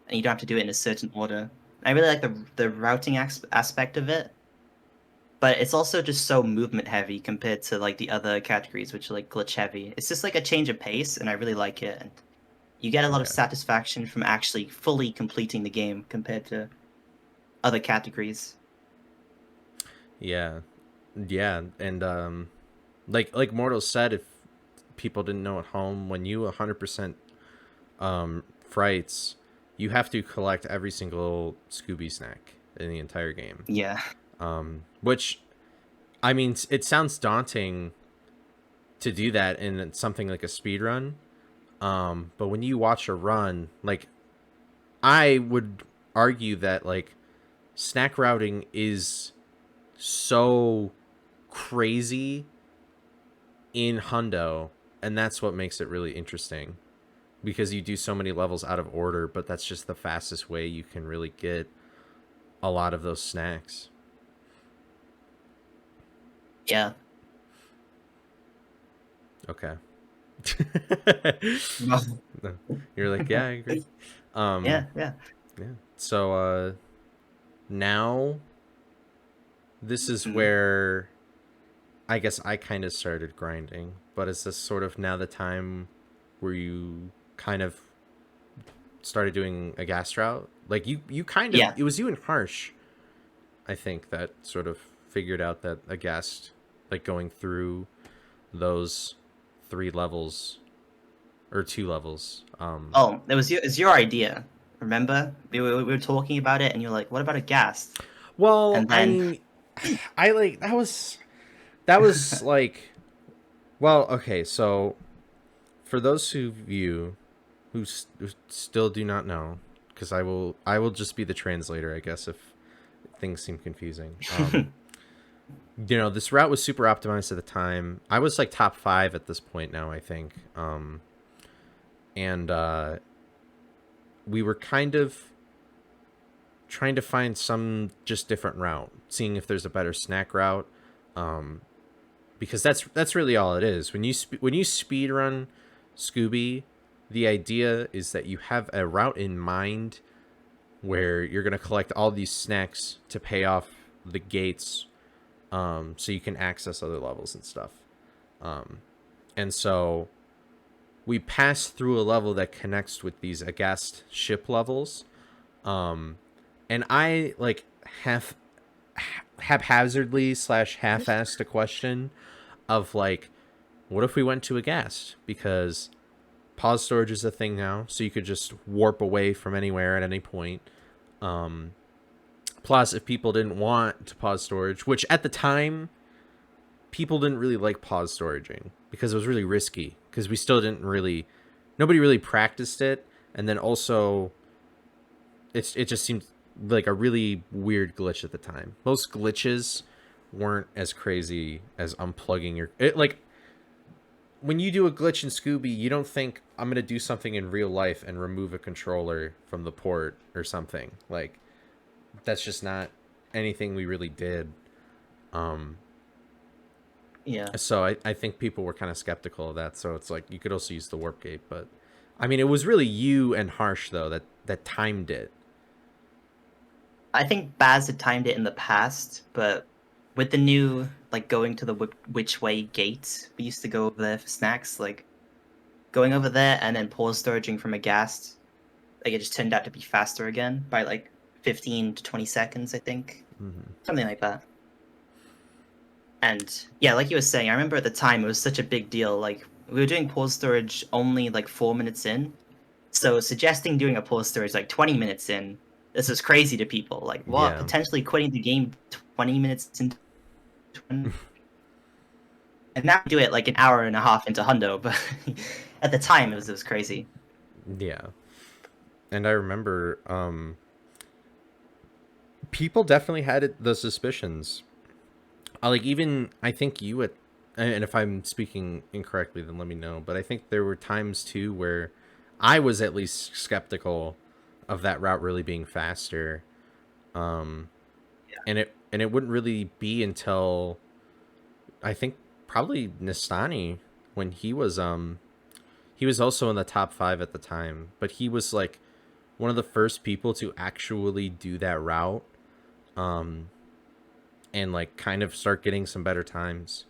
and you don't have to do it in a certain order. I really like the routing aspect of it, but it's also just so movement heavy compared to like the other categories, which are like glitch heavy. It's just like a change of pace, and I really like it. And you get a lot of Okay. satisfaction from actually fully completing the game compared to other categories. Yeah. Yeah, and like Mortal said, if people didn't know at home, when you 100% Frights, you have to collect every single Scooby snack in the entire game. Yeah. Which, I mean, it sounds daunting to do that in something like a speed run. But when you watch a run, like I would argue that like snack routing is so crazy in Hundo, and that's what makes it really interesting, because you do so many levels out of order, but that's just the fastest way you can really get a lot of those snacks. Yeah. Okay. Well, You're like, yeah, I agree. Um, yeah, yeah. yeah. So now this is Mhm. where I guess I kind of started grinding, but is this sort of now the time where you kind of started doing a gas route? Like you kind of, Yeah. it was you and Harsh, I think, that sort of figured out that a gas, like going through those 3 levels or 2 levels. Oh, it's your idea. Remember? We were talking about it, and you're like, "What about a ghast?" Well, And I then, mean, I like that was like, well, okay, so for those of you who still do not know, because I will just be the translator, I guess, if things seem confusing. This route was super optimized at the time. I was like top 5 at this point now, I think. And we were kind of trying to find some just different route, seeing if there's a better snack route. Um, because that's really all it is. When you speed run Scooby, the idea is that you have a route in mind where you're going to collect all these snacks to pay off the gates, so you can access other levels and stuff. And so we pass through a level that connects with these aghast ship levels. And I like half haphazardly slash half-assed a question of like, what if we went to aghast? Because pause storage is a thing now, so you could just warp away from anywhere at any point. Plus, if people didn't want to pause storage, which at the time people didn't really like pause storaging because it was really risky, because we still didn't really, nobody really practiced it, and then also it just seemed like a really weird glitch at the time. Most glitches weren't as crazy as unplugging your like when you do a glitch in Scooby, you don't think I'm gonna do something in real life and remove a controller from the port or something. Like that's just not anything we really did. Um, yeah. so I think people were kind of skeptical of that. So it's like you could also use the warp gate, but I mean it was really you and Harsh though that timed it. I think Baz had timed it in the past, but with the new like going to the which way gate, we used to go over there for snacks. Like going over there and then pause storaging from a ghast, like it just turned out to be faster again by like 15 to 20 seconds, I think, Mm-hmm. something like that. And yeah, like you were saying, I remember at the time it was such a big deal. Like we were doing pause storage only like 4 minutes in. So suggesting doing a pull storage like 20 minutes in, this is crazy to people. Like, what? Yeah. Potentially quitting the game 20 minutes into 20? And now we do it like an hour and a half into Hundo, but at the time it was crazy. Yeah. And I remember people definitely had the suspicions. Like even I think you at, and if I'm speaking incorrectly then let me know, but I think there were times too where I was at least skeptical of that route really being faster. Um and it wouldn't really be until I think probably Nistani when he was also in the top 5 at the time, but he was like one of the first people to actually do that route, um, and like kind of start getting some better times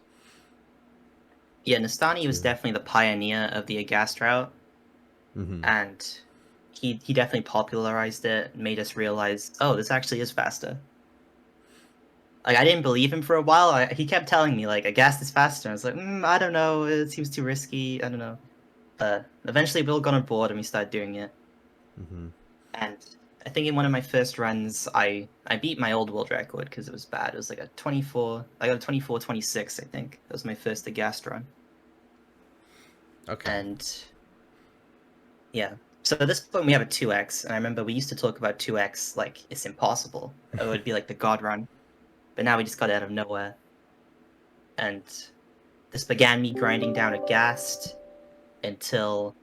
Yeah, Nastani was too. definitely the pioneer of the Agast route, Mm-hmm. and he definitely popularized it, made us realize, oh, this actually is faster. Like I didn't believe him for a while. He kept telling me like Agast is faster. I was like, I don't know. It seems too risky. I don't know. Eventually, we all got on board and we started doing it. Mm-hmm. And I think in one of my first runs, I beat my old world record because it was bad. It was like a 24. I got a 24:26. I think that was my first Agast run. Okay. And yeah. So at this point, we have a 2x, and I remember we used to talk about 2x like it's impossible. It would be like the god run, but now we just got it out of nowhere. And this began me grinding down a Gast until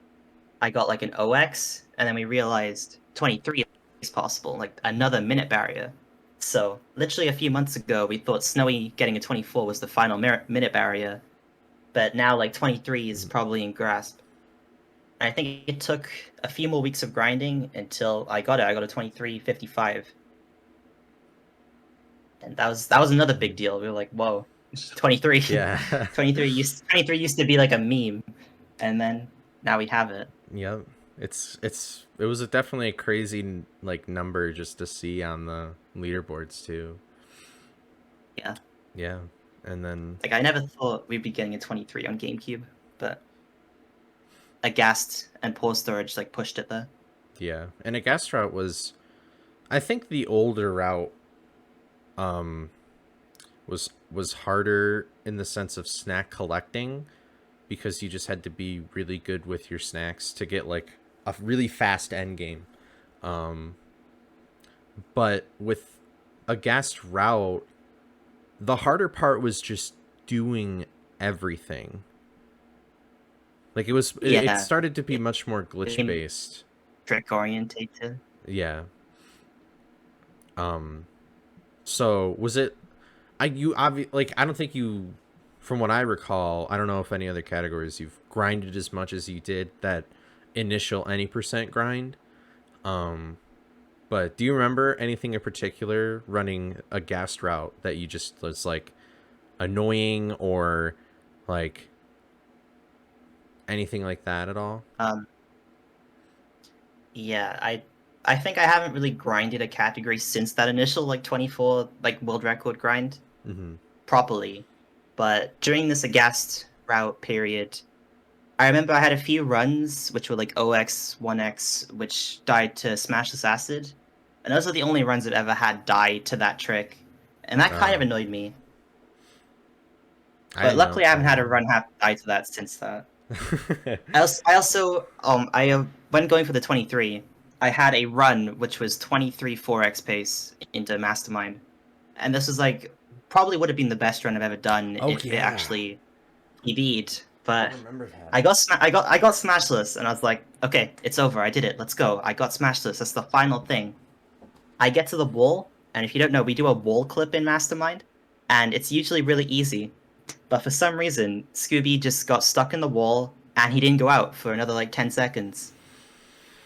I got like an OX, and then we realized 23 is possible, like another minute barrier. So literally a few months ago, we thought Snowy getting a 24 was the final minute barrier, but now like 23 is Mm-hmm. probably in grasp. And I think it took a few more weeks of grinding until I got it. I got a 23:55, and that was another big deal. We were like, whoa, 23, Yeah. 23 used to be like a meme, and then now we have it. Yep. It was definitely a crazy like number just to see on the leaderboards too. Yeah. Yeah. And then Like I never thought we'd be getting a 23 on GameCube, but Agast and Pore Storage like pushed it there. yeah. And a gas route was I think the older route um was harder in the sense of snack collecting because you just had to be really good with your snacks to get like a really fast end game. Um, but with a gas route, the harder part was just doing everything. Like it Yeah, started to be it much more glitch became based. trick orientated. Yeah. Um. So was it? Like I don't think you, from what I recall, I don't know if any other categories you've grinded as much as you did that initial any percent grind. Um, but do you remember anything in particular running a gas route that you just was like annoying or like anything like that at all? Um, yeah, I think I haven't really grinded a category since that initial like 24 like world record grind Mm-hmm. properly. But during this Agast route period, I remember I had a few runs which were like OX, 1X, which died to Smashless Acid. And those are the only runs I've ever had die to that trick. And that kind of Oh, annoyed me. I But didn't know. luckily I I haven't had a didn't run have die to that since that. know. When going for the 23, I had a run which was 23 4x pace into Mastermind. And this is like probably would have been the best run I've ever done Oh if it yeah, actually PB'd. I But remember that. I got smashless, and I was like, okay, it's over. I did it. Let's go. I got smashless. That's the final thing. I get to the wall, and if you don't know, we do a wall clip in Mastermind, and it's usually really easy. But for some reason, Scooby just got stuck in the wall, and he didn't go out for another like 10 seconds.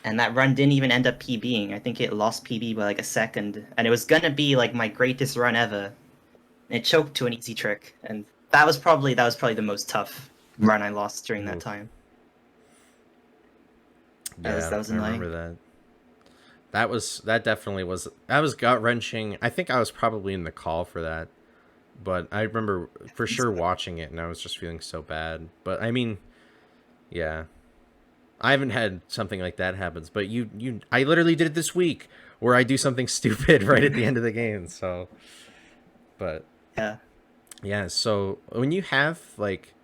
And that run didn't even end up PBing. I think it lost PB by like a second, and it was gonna be like my greatest run ever. And it choked to an easy trick, and that was probably the most tough run I lost during that Oof. time. Yeah, That was I remember annoying. that. That definitely was that was gut wrenching. I think I was probably in the call for that, but I remember for sure watching it and I was just feeling so bad. But I mean, yeah, I haven't had something like that happens, but I literally did it this week where I do something stupid right at the end of the game. So, but Yeah. yeah, so when you have like,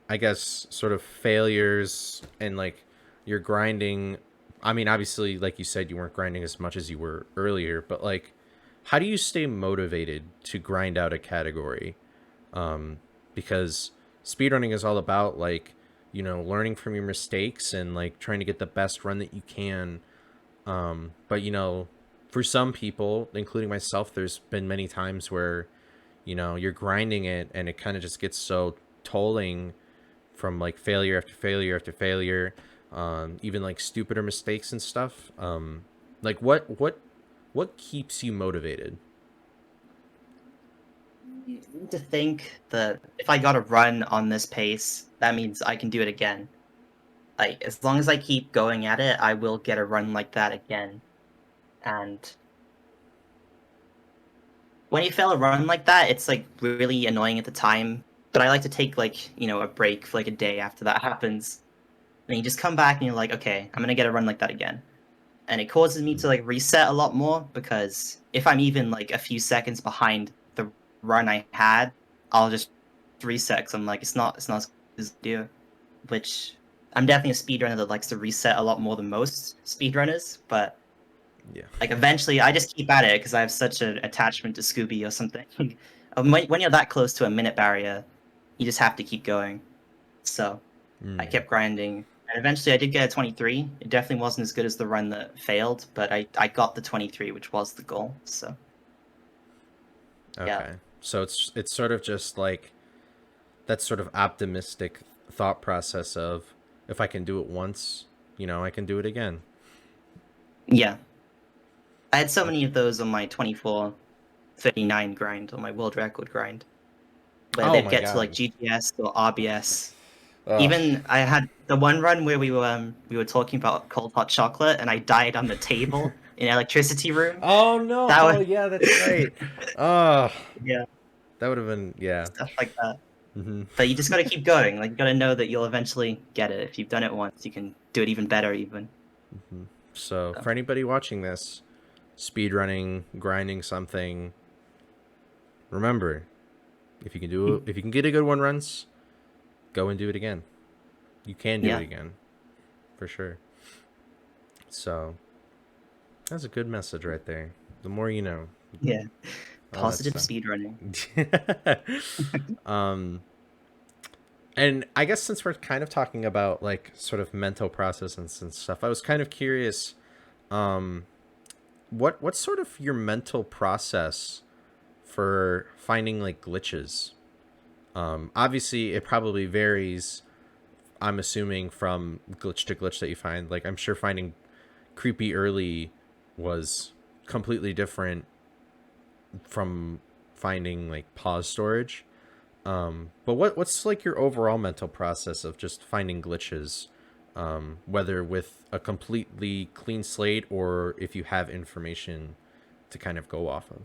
I guess, sort of failures and like you're grinding, I mean, obviously, like you said, you weren't grinding as much as you were earlier, but like, how do you stay motivated to grind out a category? Because speedrunning is all about like, learning from your mistakes and like trying to get the best run that you can. But for some people, including myself, there's been many times where you're grinding it and it kind of just gets so tolling from like failure after failure after failure, even like stupider mistakes and stuff. Like what keeps you motivated? You need to think that if I got a run on this pace, that means I can do it again. Like, as long as I keep going at it, I will get a run like that again. And when you fail a run like that, it's like really annoying at the time. But I like to take like, a break for like a day after that happens. And you just come back and you're like, okay, I'm gonna get a run like that again. And it causes me to like reset a lot more because if I'm even like a few seconds behind the run I had, I'll just reset. Cause I'm like, it's not as good as I do. Which I'm definitely a speedrunner that likes to reset a lot more than most speedrunners, but Yeah. like eventually I just keep at it because I have such an attachment to Scooby or something. When you're that close to a minute barrier, you just have to keep going. So I Mm, kept grinding, and eventually I did get a 23. It definitely wasn't as good as the run that failed, but I got the 23, which was the goal. So yeah, okay. So it's sort of just like that sort of optimistic thought process of, if I can do it once, I can do it again. yeah. I had so many Okay. of those on my 24:39 grind, on my world record grind, where Oh they'd my get to like god. GTS or RBS. Ugh. Even I had the one run where we were talking about cold hot chocolate, and I died on the table in electricity room. Oh no. That Oh was yeah, that's right. Oh, yeah, that would have been, yeah. stuff like that. Hmm. But you just got to keep going. Like you got to know that you'll eventually get it. If you've done it once, you can do it even better. Even. So So, for anybody watching this, speedrunning, grinding something, remember, if you can get a good one runs, go and do it again. You can do it yeah, again, for sure. So that's a good message right there. The more you know, yeah. all that Positive stuff. speedrunning. um, and I guess since we're kind of talking about like sort of mental processes and stuff, I was kind of curious. Um, what's sort of your mental process for finding like glitches? Obviously, it probably varies. I'm assuming from glitch to glitch that you find. Like, I'm sure finding creepy early was completely different from finding like pause storage. But what's like your overall mental process of just finding glitches, whether with a completely clean slate or if you have information to kind of go off of?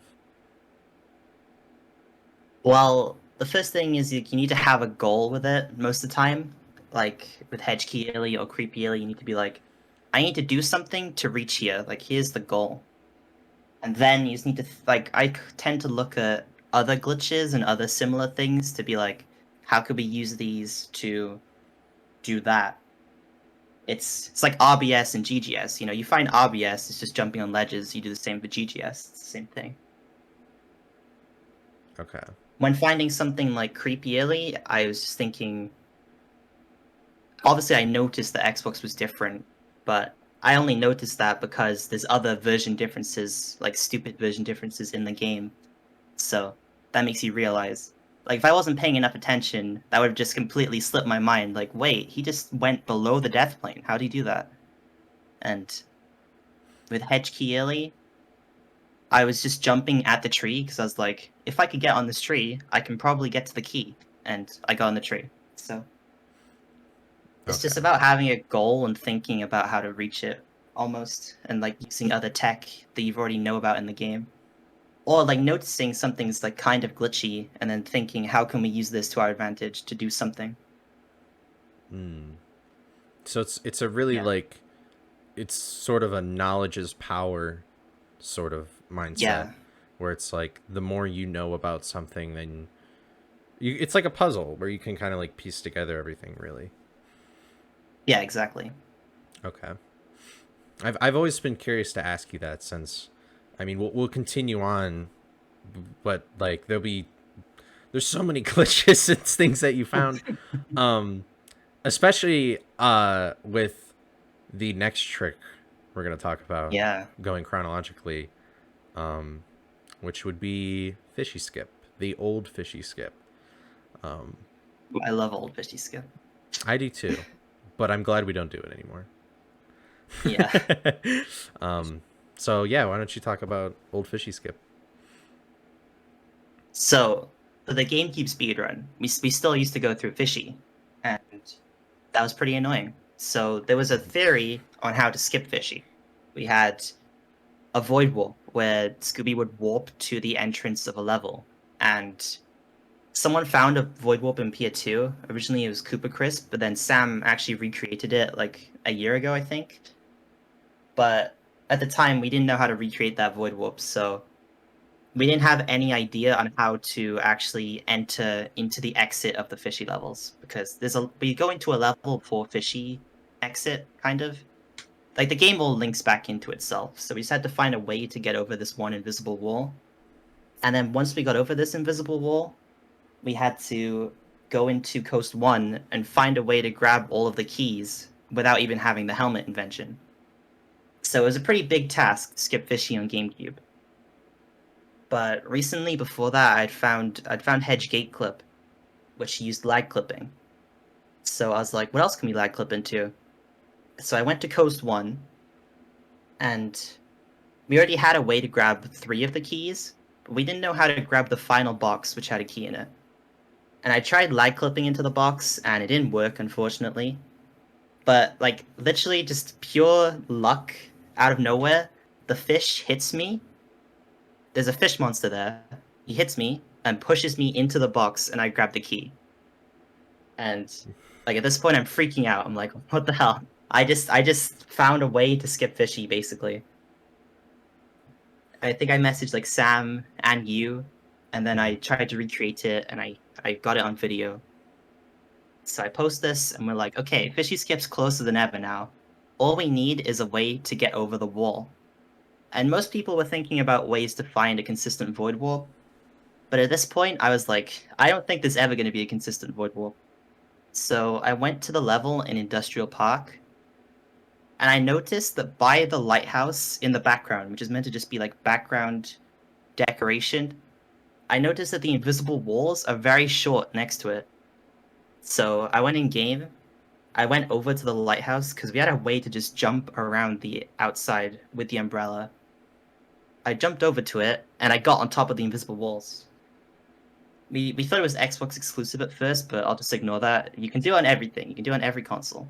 Well, the first thing is you need to have a goal with it most of the time. Like with Hedge Key Illy or Creepy Illy, you need to be like, I need to do something to reach here. Like here's the goal. And then you just need to like tend to look at other glitches and other similar things to be like, how could we use these to do that? It's like RBS and GGS. You find RBS, it's just jumping on ledges. You do the same for GGS. It's the same thing. Okay. When finding something like Creepy Illy, I was just thinking. Obviously, I noticed the Xbox was different, but I only noticed that because there's other version differences, like stupid version differences in the game. So that makes you realize. Like, if I wasn't paying enough attention, that would have just completely slipped my mind. Like, wait, he just went below the death plane. How do you do that? And with Hedge Kieli, I was just jumping at the tree because I was like, if I could get on this tree, I can probably get to the key. And I got on the tree. So it's just Okay. about having a goal and thinking about how to reach it almost, and like using other tech that you've already know about in the game. Or like noticing something's like kind of glitchy and then thinking how can we use this to our advantage to do something. Hmm. So it's a really Yeah. like it's sort of a knowledge is power sort of mindset Yeah. where it's like the more you know about something, then it's like a puzzle where you can kind of like piece together everything really. Yeah, exactly. Okay. I've always been curious to ask you that since, I mean, we'll continue on, but like there's so many glitches and things that you found, um, especially with the next trick we're gonna talk about, Yeah. going chronologically, um, which would be Fishy Skip, the old Fishy Skip. Um, I love old Fishy Skip. I do too, but I'm glad we don't do it anymore. Yeah. um, so yeah, why don't you talk about old Fishy Skip? So for the GameCube speedrun, we still used to go through Fishy, and that was pretty annoying. So there was a theory on how to skip Fishy. We had a void warp where Scooby would warp to the entrance of a level, and someone found a void warp in Pier 2. Originally it was Cooper Crisp, but then Sam actually recreated it like a year ago, I think. But at the time we didn't know how to recreate that void warp, so we didn't have any idea on how to actually enter into the exit of the Fishy levels, because we go into a level for Fishy exit, kind of. Like the game all links back into itself, so we just had to find a way to get over this one invisible wall. And then once we got over this invisible wall, we had to go into Coast 1 and find a way to grab all of the keys without even having the helmet invention. So it was a pretty big task to skip Fishy on GameCube. But recently, before that, I'd found Hedge Gate Clip, which used lag clipping. So I was like, what else can we lag clip into? So I went to Coast 1, and we already had a way to grab 3 of the keys, but we didn't know how to grab the final box, which had a key in it. And I tried lag clipping into the box, and it didn't work, unfortunately. But, like, literally just pure luck out of nowhere, the fish hits me. There's a fish monster there. He hits me and pushes me into the box, and I grab the key. And, like, at this point, I'm freaking out. I'm like, what the hell? I just found a way to skip Fishy, basically. I think I messaged like Sam and you, and then I tried to recreate it, and I got it on video. So I post this, and we're like, okay, Fishy Skip's closer than ever now. All we need is a way to get over the wall. And most people were thinking about ways to find a consistent void warp, but at this point, I was like, I don't think there's ever going to be a consistent void warp. So I went to the level in Industrial Park, and I noticed that by the lighthouse in the background, which is meant to just be like background decoration, I noticed that the invisible walls are very short next to it. So I went in game. I went over to the lighthouse because we had a way to just jump around the outside with the umbrella. I jumped over to it and I got on top of the invisible walls. We thought it was Xbox exclusive at first, but I'll just ignore that. You can do it on everything. You can do it on every console.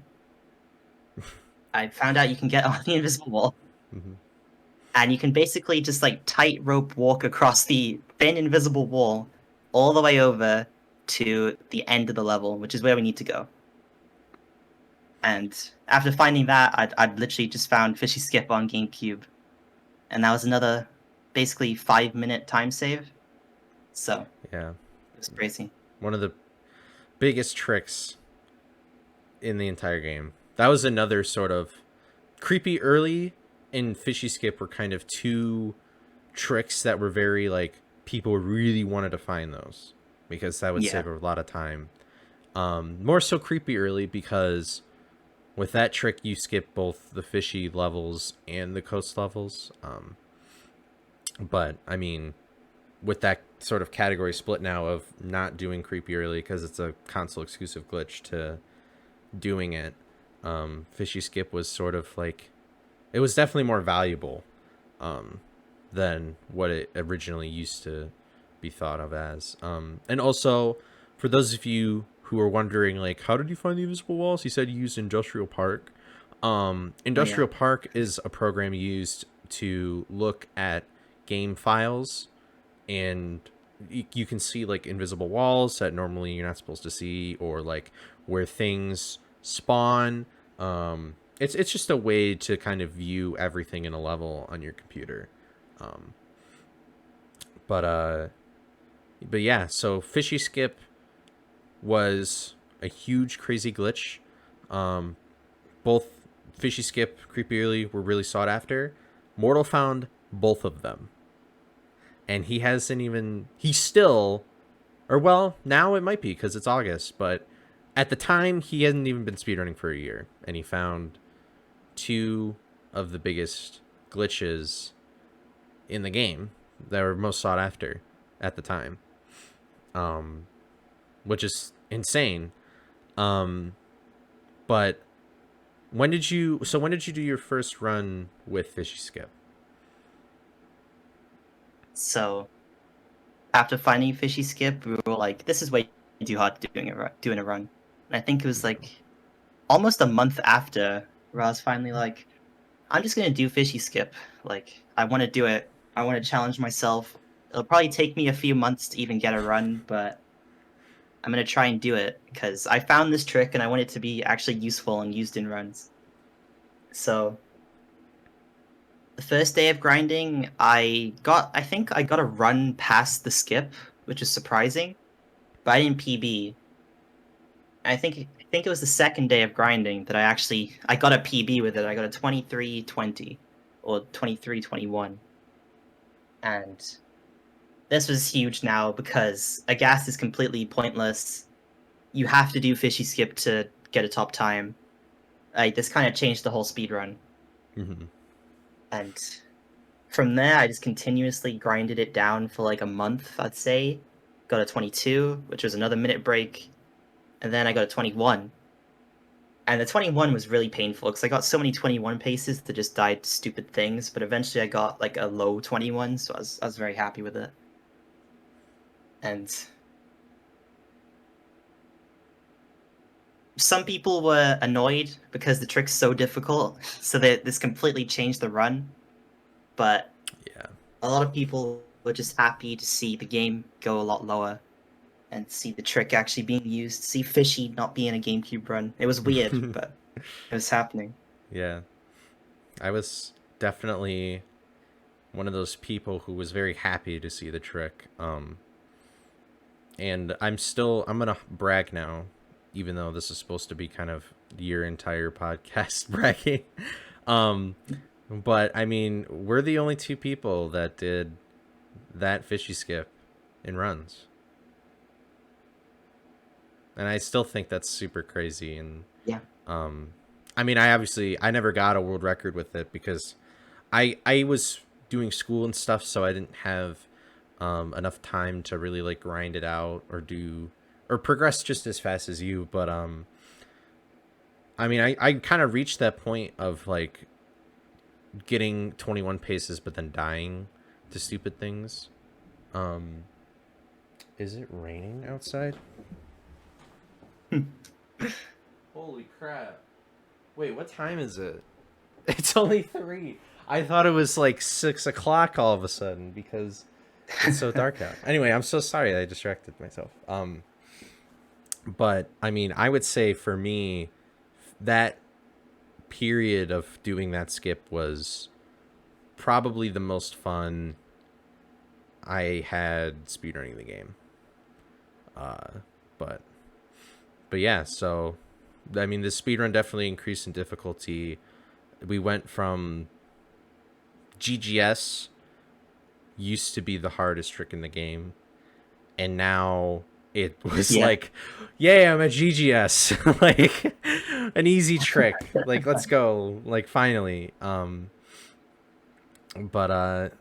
I found out you can get on the invisible wall, Mm-hmm. and you can basically just like tightrope walk across the thin invisible wall all the way over to the end of the level, which is where we need to go. And after finding that, I'd literally just found Fishy Skip on GameCube, and that was another basically 5-minute time save. So Yeah, it was crazy. one of the biggest tricks in the entire game. That was another sort of creepy early and Fishy Skip were kind of two tricks that were very like people really wanted to find those because that would Yeah, save a lot of time. More so creepy early because with that trick you skip both the fishy levels and the coast levels. But I mean, with that sort of category split now of not doing creepy early because it's a console exclusive glitch to doing it, Fishy Skip was sort of like it was definitely more valuable um, than what it originally used to be thought of as. And also, for those of you who are wondering, like, how did you find the invisible walls? He said you used Industrial Park. oh yeah, Industrial Park is a program used to look at game files, and you can see like invisible walls that normally you're not supposed to see, or like where things spawn. It's just a way to kind of view everything in a level on your computer. Um, but but yeah, so Fishy Skip was a huge crazy glitch. Um, both Fishy Skip, Creepy Early were really sought after. Mortal found both of them, and he hasn't even. He's still, or well, now it might be because it's August, but at the time he hadn't even been speedrunning for a year, and he found two of the biggest glitches in the game that were most sought after at the time, um, which is insane. Um, but when did you? So when did you do your first run with Fishy Skip? So after finding Fishy Skip, we were like, this is way too hard doing a run. And I think it was like almost a month after where I was finally like, I'm just gonna do Fishy Skip. Like, I want to do it. I want to challenge myself. It'll probably take me a few months to even get a run, but I'm gonna try and do it because I found this trick and I want it to be actually useful and used in runs. So the first day of grinding, I think I got a run past the skip, which is surprising, but I didn't PB. I think it was the second day of grinding that I got a PB with it. I got a 23:20 or 23:21. And this was huge now because a gas is completely pointless. You have to do Fishy Skip to get a top time. This kind of changed the whole speed run. Mm-hmm. And from there, I just continuously grinded it down for like a month, I'd say. Got a 22, which was another minute break. And then I got a 21. And the 21 was really painful because I got so many 21 paces that just died to stupid things. But eventually I got like a low 21, so I was very happy with it. And some people were annoyed because the trick's so difficult, so this completely changed the run. But Yeah. a lot of people were just happy to see the game go a lot lower and see the trick actually being used, see Fishy not being a GameCube run. It was weird, but it was happening. Yeah. I was definitely one of those people who was very happy to see the trick. And I'm gonna brag now, even though this is supposed to be kind of your entire podcast bragging. Um, but I mean, we're the only two people that did that Fishy Skip in runs, and I still think that's super crazy. And Yeah. um, I mean, I never got a world record with it because I was doing school and stuff, so I didn't have enough time to really like grind it out or progress just as fast as you. But I mean, I kind of reached that point of like getting 21 paces, but then dying to stupid things. Um, is it raining outside? Holy crap! Wait, what time is it? It's only 3. I thought it was like 6 o'clock all of a sudden because it's so dark out. Anyway, I'm so sorry I distracted myself. But I mean, I would say for me, that period of doing that skip was probably the most fun I had speedrunning the game. Uh, but yeah, so I mean, the speedrun definitely increased in difficulty. We went from GGS used to be the hardest trick in the game, and now it was Yeah. like, yeah, I'm at GGS, like an easy trick. Like, let's go, like finally. But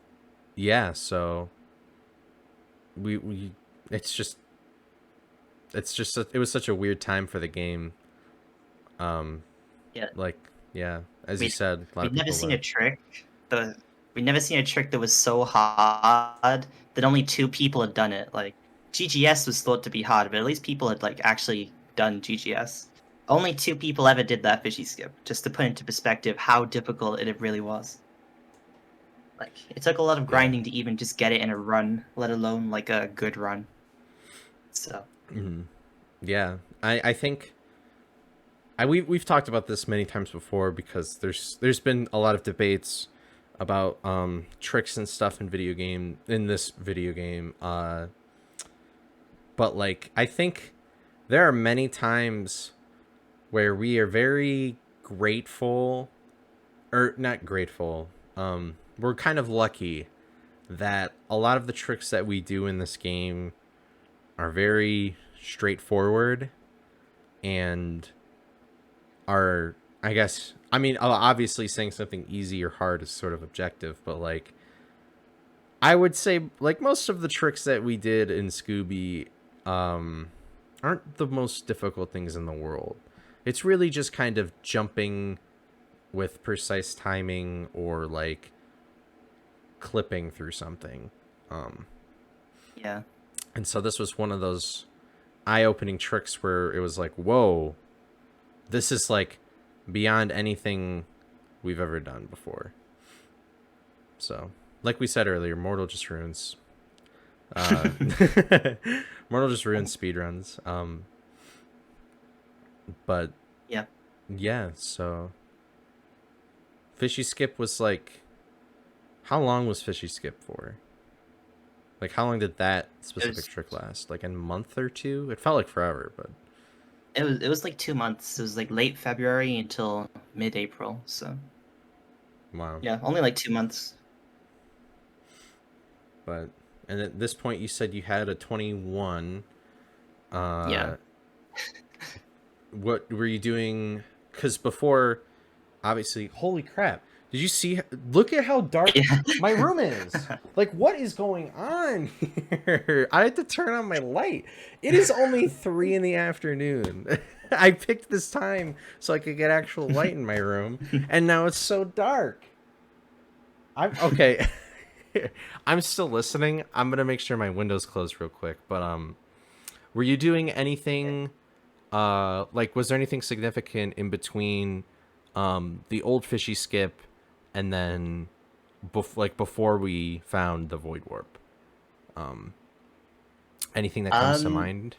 yeah. So we it was such a weird time for the game. Um, Yeah. like yeah, as you We said, a lot of we'd never people seen a left. trick. The we'd never seen a trick that was so hard that only two people had done it. Like GGS was thought to be hard, but at least people had like actually done GGS. Only two people ever did that Fishy Skip, just to put into perspective how difficult it really was. Like it took a lot of Yeah. grinding to even just get it in a run, let alone like a good run. So Hmm. Yeah. I think we've talked about this many times before because there's been a lot of debates about tricks and stuff in this video game. But like I think there are many times where we are very grateful, or not grateful. We're kind of lucky that a lot of the tricks that we do in this game are very straightforward and are, I guess, I mean, obviously saying something easy or hard is sort of objective, but like I would say like most of the tricks that we did in Scooby um aren't the most difficult things in the world. It's really just kind of jumping with precise timing or like clipping through something. Um Yeah. and so this was one of those eye-opening tricks where it was like, "Whoa, this is like beyond anything we've ever done before." So, like we said earlier, Mortal just ruins uh Mortal just ruins speedruns. But Yeah. yeah, so Fishy Skip was like, how long was Fishy Skip for? Like, how long did that It specific was trick last? Like a month or two? It felt like forever, but it was like 2 months. It was like late February until mid-April. So wow. yeah, only like 2 months. But and at this point, you said you had a 21. Yeah. Uh, what were you doing? Because before, obviously, holy crap! Did you see? Look at how dark Yeah. my room is. Like, what is going on here? I had to turn on my light. It is only 3 in the afternoon. I picked this time so I could get actual light in my room, and now it's so dark. I'm okay. I'm still listening. I'm gonna make sure my window's closed real quick. But were you doing anything? Like, was there anything significant in between, the old Fishy Skip, and then, before we found the Void Warp? Um, anything that comes to Um, mind?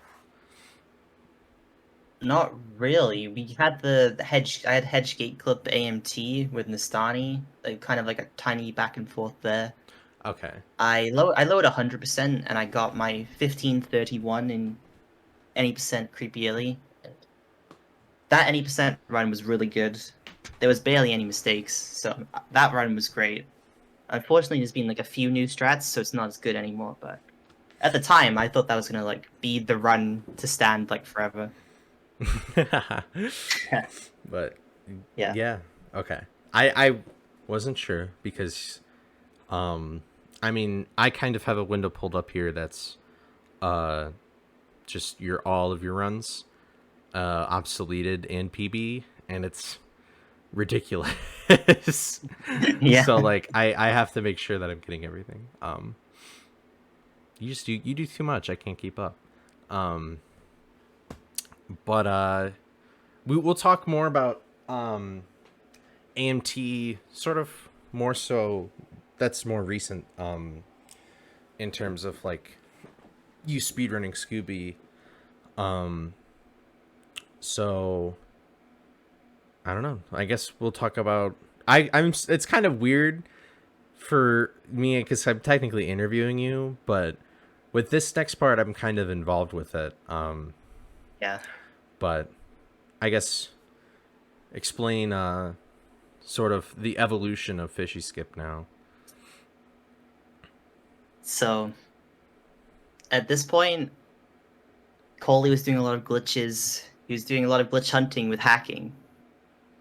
Not really. We had the hedge. I had hedge gate clip AMT with Nastani, like kind of like a tiny back and forth there. Okay. I lowered 100% and I got my 1531 in any percent creepy early. That any percent run was really good. There was barely any mistakes, so that run was great. Unfortunately, there's been like a few new strats, so it's not as good anymore. But at the time, I thought that was gonna like be the run to stand like forever. But Yeah. yeah, okay. I wasn't sure because um I mean, I kind of have a window pulled up here that's uh just your all of your runs obsoleted in PB, and it's ridiculous. Yeah. So like I have to make sure that I'm getting everything. You do too much. I can't keep up. Um but we'll talk more about AMT sort of more so that's more recent in terms of like you speedrunning Scooby. Um so I don't know. I guess we'll talk about I'm it's kind of weird for me because I'm technically interviewing you, but with this next part I'm kind of involved with it. Yeah. But I guess explain sort of the evolution of Fishy Skip now. So at this point, Coley was doing a lot of glitches. He was doing a lot of glitch hunting with hacking.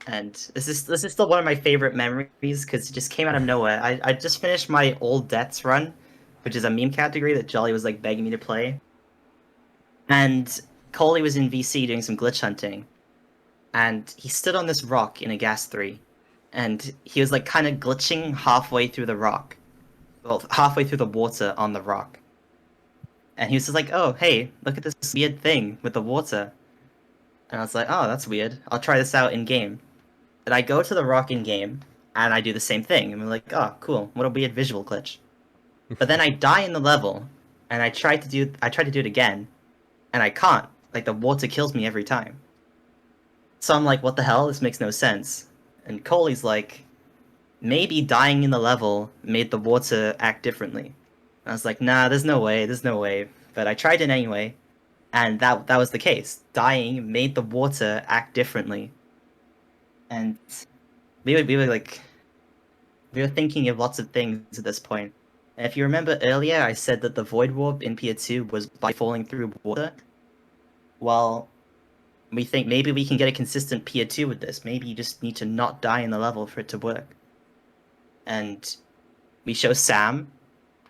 And this is still one of my favorite memories because it just came out of nowhere. I just finished my old deaths run, which is a meme category that Jolly was like begging me to play. And Coley was in VC doing some glitch hunting, and he stood on this rock in a gas 3, and he was like kind of glitching halfway through the rock, well, halfway through the water on the rock. And he was just like, "Oh, hey, look at this weird thing with the water." And I was like, "Oh, that's weird. I'll try this out in game." And I go to the rock in game, and I do the same thing. And I'm like, "Oh, cool. What a weird visual glitch." But then I die in the level, and I try to do it again, and I can't. Like the water kills me every time. So I'm like, what the hell? This makes no sense. And Coley's like, maybe dying in the level made the water act differently. And I was like, nah, there's no way. But I tried it anyway, and that was the case. Dying made the water act differently. And we were thinking of lots of things at this point. And if you remember earlier, I said that the void warp in Pier 2 was by falling through water. Well, we think maybe we can get a consistent Pier 2 with this. Maybe you just need to not die in the level for it to work. And we show Sam,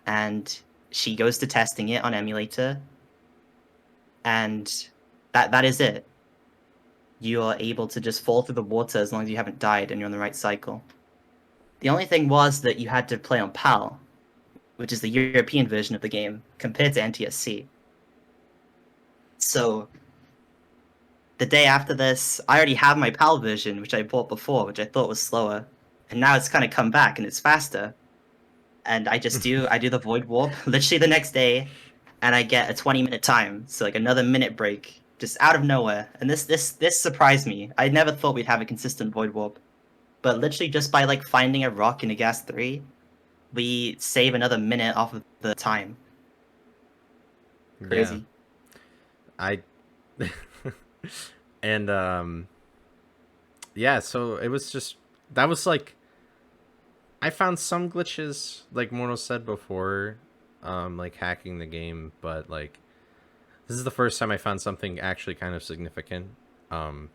and she goes to testing it on emulator, and that is it. You are able to just fall through the water as long as you haven't died and you're on the right cycle. The only thing was that you had to play on PAL, which is the European version of the game, compared to NTSC. So the day after this, I already have my PAL version, which I bought before, which I thought was slower, and now it's kind of come back and it's faster. And I do the void warp literally the next day, and I get a 20-minute time, so like another minute break just out of nowhere. And this surprised me. I never thought we'd have a consistent void warp, but literally just by like finding a rock in a gas 3, we save another minute off of the time. Yeah, Crazy. I and yeah, so it was just that was like I found some glitches, like Mortal said before, like hacking the game, but like this is the first time I found something actually kind of significant, um,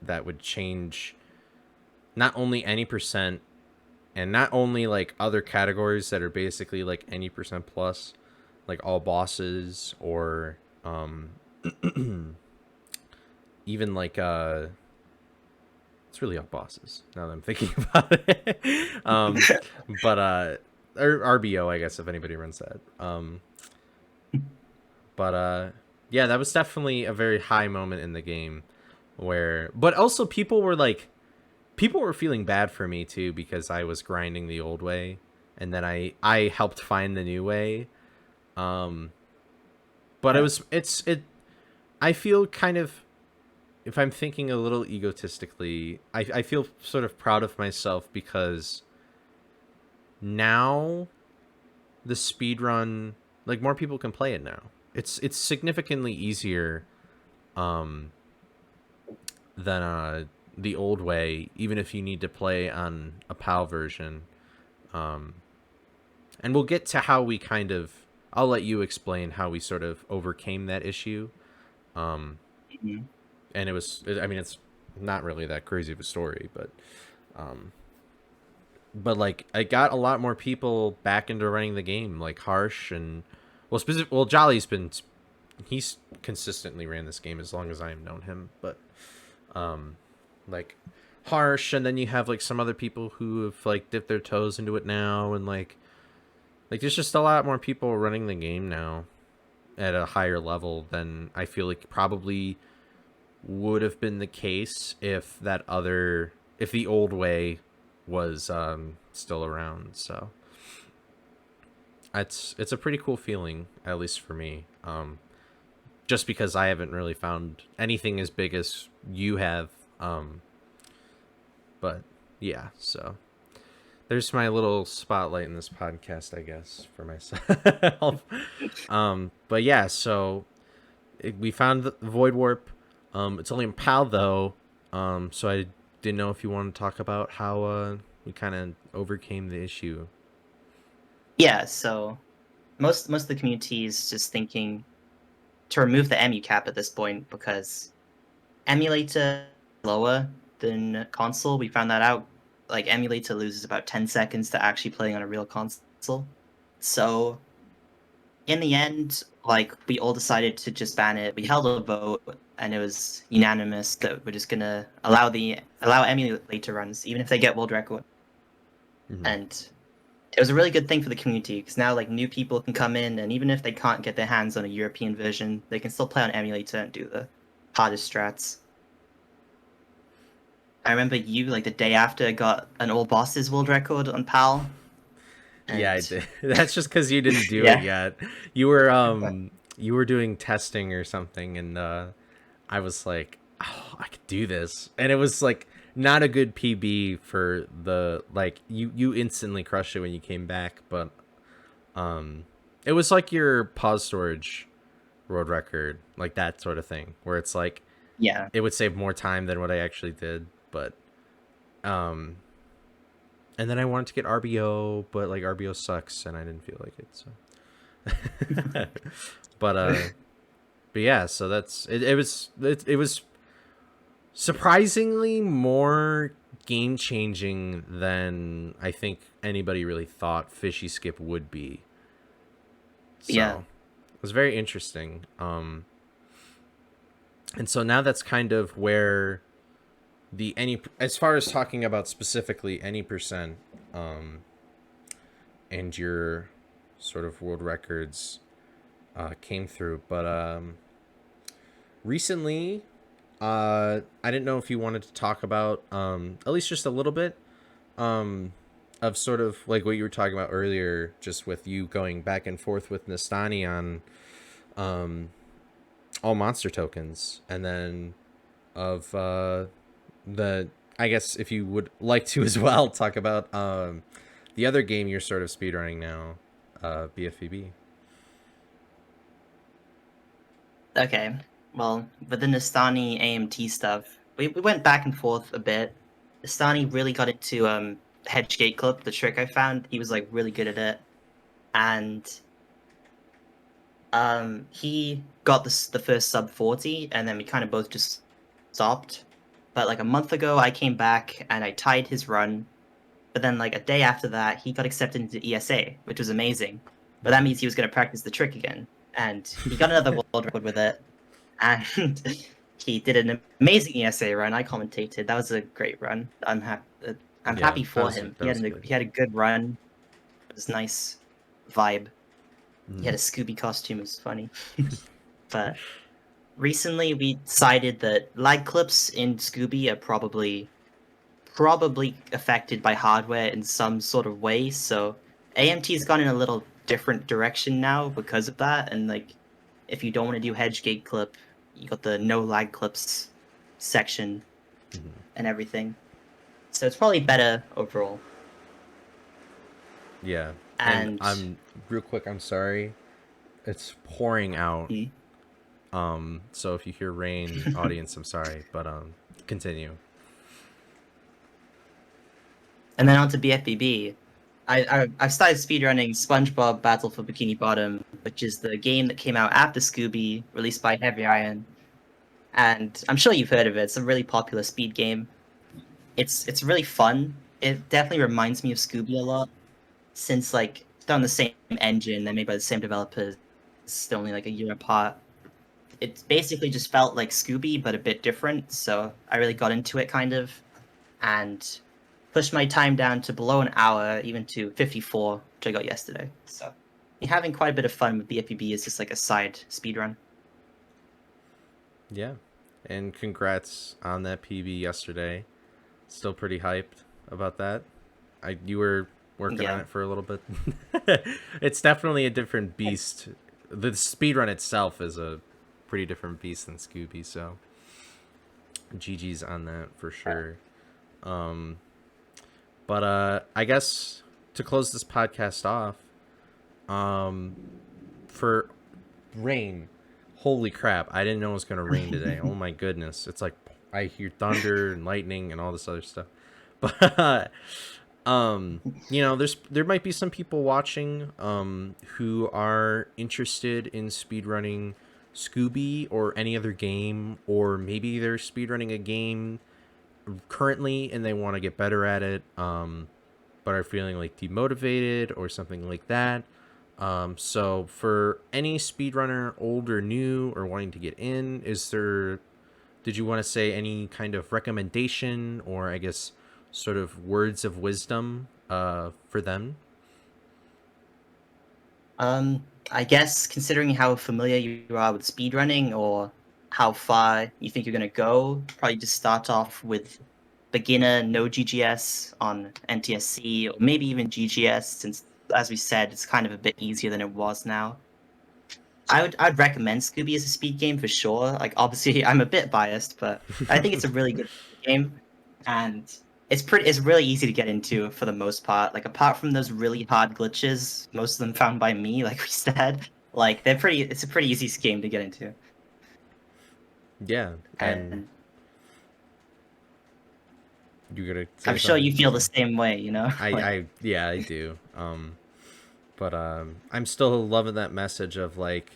that would change not only any percent and not only like other categories that are basically like any percent plus, like all bosses or even like it's really all bosses now that I'm thinking about it. But or RBO, I guess, if anybody runs that. But yeah, that was definitely a very high moment in the game where but also people were feeling bad for me too because I was grinding the old way and then I helped find the new way. Um but Yeah. it I feel kind of if I'm thinking a little egotistically, I feel sort of proud of myself because now the speed run like more people can play it now. It's significantly easier um than the old way, even if you need to play on a PAL version. Um and we'll get to how we kind of I'll let you explain how we sort of overcame that issue. Um Mhm. and I mean it's not really that crazy of a story, um but like I got a lot more people back into running the game, like Harsh and Jolly's been he's consistently ran this game as long as I have known him, but um like Harsh, and then you have like some other people who have like dipped their toes into it now, and like there's just a lot more people running the game now at a higher level than I feel like probably would have been the case if the old way was still around. So it's a pretty cool feeling, at least for me. Just because I haven't really found anything as big as you have. But yeah, so there's my little spotlight in this podcast, I guess, for myself. But yeah, so we found the void warp. It's only in PAL though. So I didn't know if you want to talk about how we kind of overcame the issue. Yeah, so most of the community is just thinking to remove the emu cap at this point because emulator lower than console. We found that out. Like emulator loses about 10 seconds to actually playing on a real console. So in the end, like we all decided to just ban it. We held a vote and it was unanimous that we're just gonna allow emulator runs, even if they get world record. Mm-hmm. And it was a really good thing for the community because now like new people can come in, and even if they can't get their hands on a European version, they can still play on emulator and do the hardest strats. I remember you like the day after got an all bosses world record on PAL, Yeah, I and did. That's just because you didn't do it yeah, yet. You were doing testing or something, and I was like, oh, I could do this, and it was like not a good PB for the like you instantly crushed it when you came back, but it was like your pause storage world record, like that sort of thing, where it's like Yeah. it would save more time than what I actually did, but um and then I wanted to get RBO, but like RBO sucks and I didn't feel like it, so but but yeah, so that's it was surprisingly more game changing than I think anybody really thought Fishy Skip would be. Yeah. So it was very interesting. And so now that's kind of where the any as far as talking about specifically any percent and your sort of world records came through. But recently, I didn't know if you wanted to talk about at least just a little bit of sort of like what you were talking about earlier, just with you going back and forth with Nastani on all monster tokens, and then of the I guess if you would like to as well talk about the other game you're sort of speedrunning now, BFVB. Okay. Well, with the Nastani AMT stuff, we went back and forth a bit. Nastani really got into Hedgegate Club, the trick I found. He was like really good at it. And he got the first sub 40, and then we kind of both just stopped. But like a month ago, I came back and I tied his run. But then like a day after that, he got accepted into ESA, which was amazing. But that means he was going to practice the trick again, and he got another world record with it. And he did an amazing ESA run. I commentated. That was a great run. I'm happy. I'm Yeah, happy for him. that was good. He had a good run. It was nice vibe. He had Mm. a Scooby costume. It was funny. But recently, we decided that lag clips in Scooby are probably affected by hardware in some sort of way. So AMT's gone in a little different direction now because of that. And like, if you don't want to do Hedgegate clip, you got the no lag clips section Mhm. and everything. So it's probably better overall. Yeah, and And I'm real quick. I'm sorry, it's pouring out. hmm. So if you hear rain, audience, I'm sorry, but continue. And then on to BFBB. I've started speedrunning SpongeBob Battle for Bikini Bottom, which is the game that came out after Scooby, released by Heavy Iron. And I'm sure you've heard of it. It's a really popular speed game. It's really fun. It definitely reminds me of Scooby a lot, since like it's on the same engine, they're made by the same developers. It's still only like a year apart. It basically just felt like Scooby, but a bit different. So I really got into it, kind of, and pushed my time down to below an hour, even to 54, which I got yesterday. So you're having quite a bit of fun with BFBB. It's just like a side speed run. Yeah, and congrats on that PB yesterday. Still pretty hyped about that. You were working on Yeah. it for a little bit. It's definitely a different beast. The speedrun itself is a pretty different beast than Scooby, so GG's on that for sure. Um, but I guess to close this podcast off, um, for rain, holy crap! I didn't know it was gonna rain today. Oh my goodness! It's like I hear thunder and lightning and all this other stuff. But there might be some people watching who are interested in speedrunning Scooby or any other game, or maybe they're speedrunning a game currently and they want to get better at it, but are feeling like demotivated or something like that. So for any speedrunner, old or new, or wanting to get in, did you want to say any kind of recommendation, or I guess sort of words of wisdom for them? I guess considering how familiar you are with speedrunning or how far you think you're gonna go, probably just start off with beginner no GGS on NTSC or maybe even GGS, since as we said, it's kind of a bit easier than it was now. I'd recommend Scooby as a speed game for sure. Like obviously I'm a bit biased, but I think it's a really good game, and it's really easy to get into for the most part. Like apart from those really hard glitches, most of them found by me, like we said, like it's a pretty easy game to get into. Yeah, and And you gotta say I'm sure something. you feel the same way, you know? Like Yeah, I do. But I'm still loving that message of like,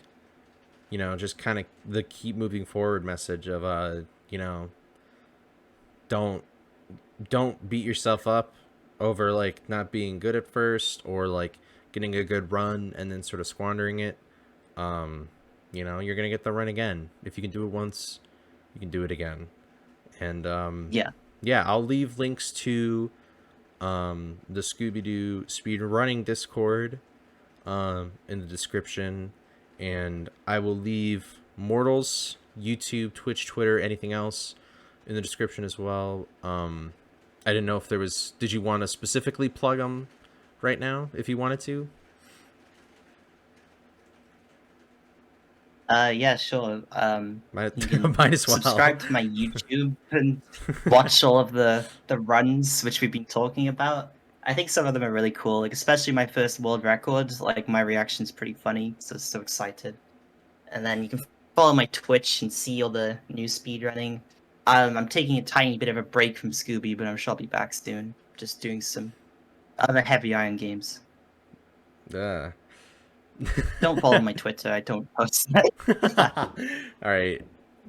just kind of the keep moving forward message of don't don't beat yourself up over like not being good at first or like getting a good run and then sort of squandering it. You're gonna get the run again. If you can do it once, you can do it again. And yeah. yeah, I'll leave links to the Scooby-Doo speed running Discord in the description, and I will leave Mortals YouTube, Twitch, Twitter, anything else in the description as well. I didn't know if there was. Did you want to specifically plug them right now? If you wanted to. Yeah, sure. Might, You can might as well. subscribe to my YouTube and watch all of the runs which we've been talking about. I think some of them are really cool, like especially my first world record. Like my reaction's pretty funny, so excited. And then you can follow my Twitch and see all the new speedrunning. I'm taking a tiny bit of a break from Scooby, but I'm sure I'll be back soon. Just doing some other heavy iron games. Uh. Don't follow my Twitter. I don't post. All right.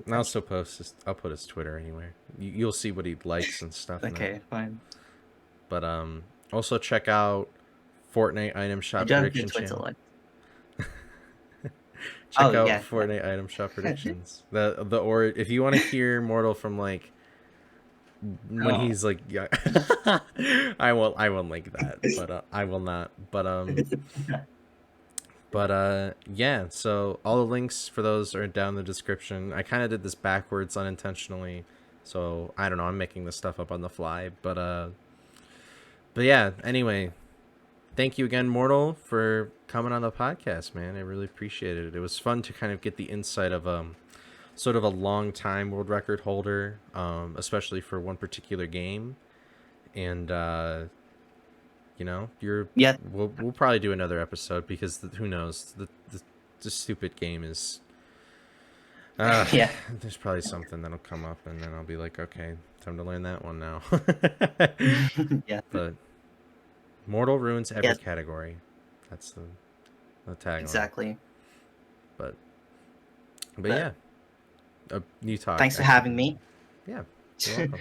I'll still post this. I'll put his Twitter anywhere. You'll see what he likes and stuff. Okay, fine. But also check out Fortnite Item I Shop don't have Prediction Twitter channel. like. Check out Yeah. Fortnite Item Shop Predictions. Or if you want to hear Mortal from like when he's like, yeah, I won't like that, but I will not. But yeah, so all the links for those are down in the description. I kind of did this backwards unintentionally, so I don't know, I'm making this stuff up on the fly, but yeah, anyway, thank you again, Mortal, for coming on the podcast, man. I really appreciated it. It was fun to kind of get the insight of sort of a long time world record holder, especially for one particular game. And Yeah. we'll probably do another episode because who knows, the stupid game is Yeah. there's probably something that'll come up and then I'll be like, okay, time to learn that one now. Yeah. But Mortal ruins every Yeah. category. That's the tagline. Exactly. But yeah, you talk. Thanks for having me. Yeah, you're welcome.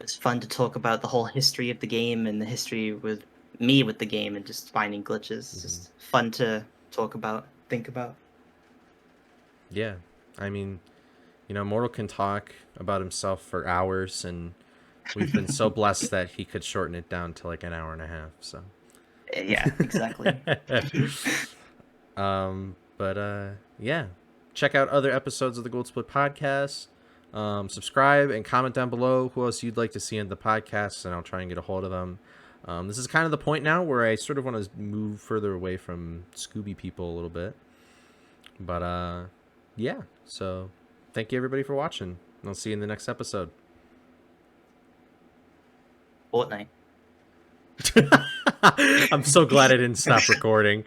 It's fun to talk about the whole history of the game and the history with the game and just finding glitches. It's just fun to talk about, think about. Yeah, I mean, Mortal can talk about himself for hours, and we've been so blessed that he could shorten it down to like an hour and a half. So. Yeah, exactly. But yeah, check out other episodes of the Gold Split podcast. Subscribe and comment down below who else you'd like to see in the podcast, and I'll try and get a hold of them. This is kind of the point now where I sort of want to move further away from Scooby people a little bit. But yeah, so thank you everybody for watching, and I'll see you in the next episode. Fortnite. I'm so glad I didn't stop recording.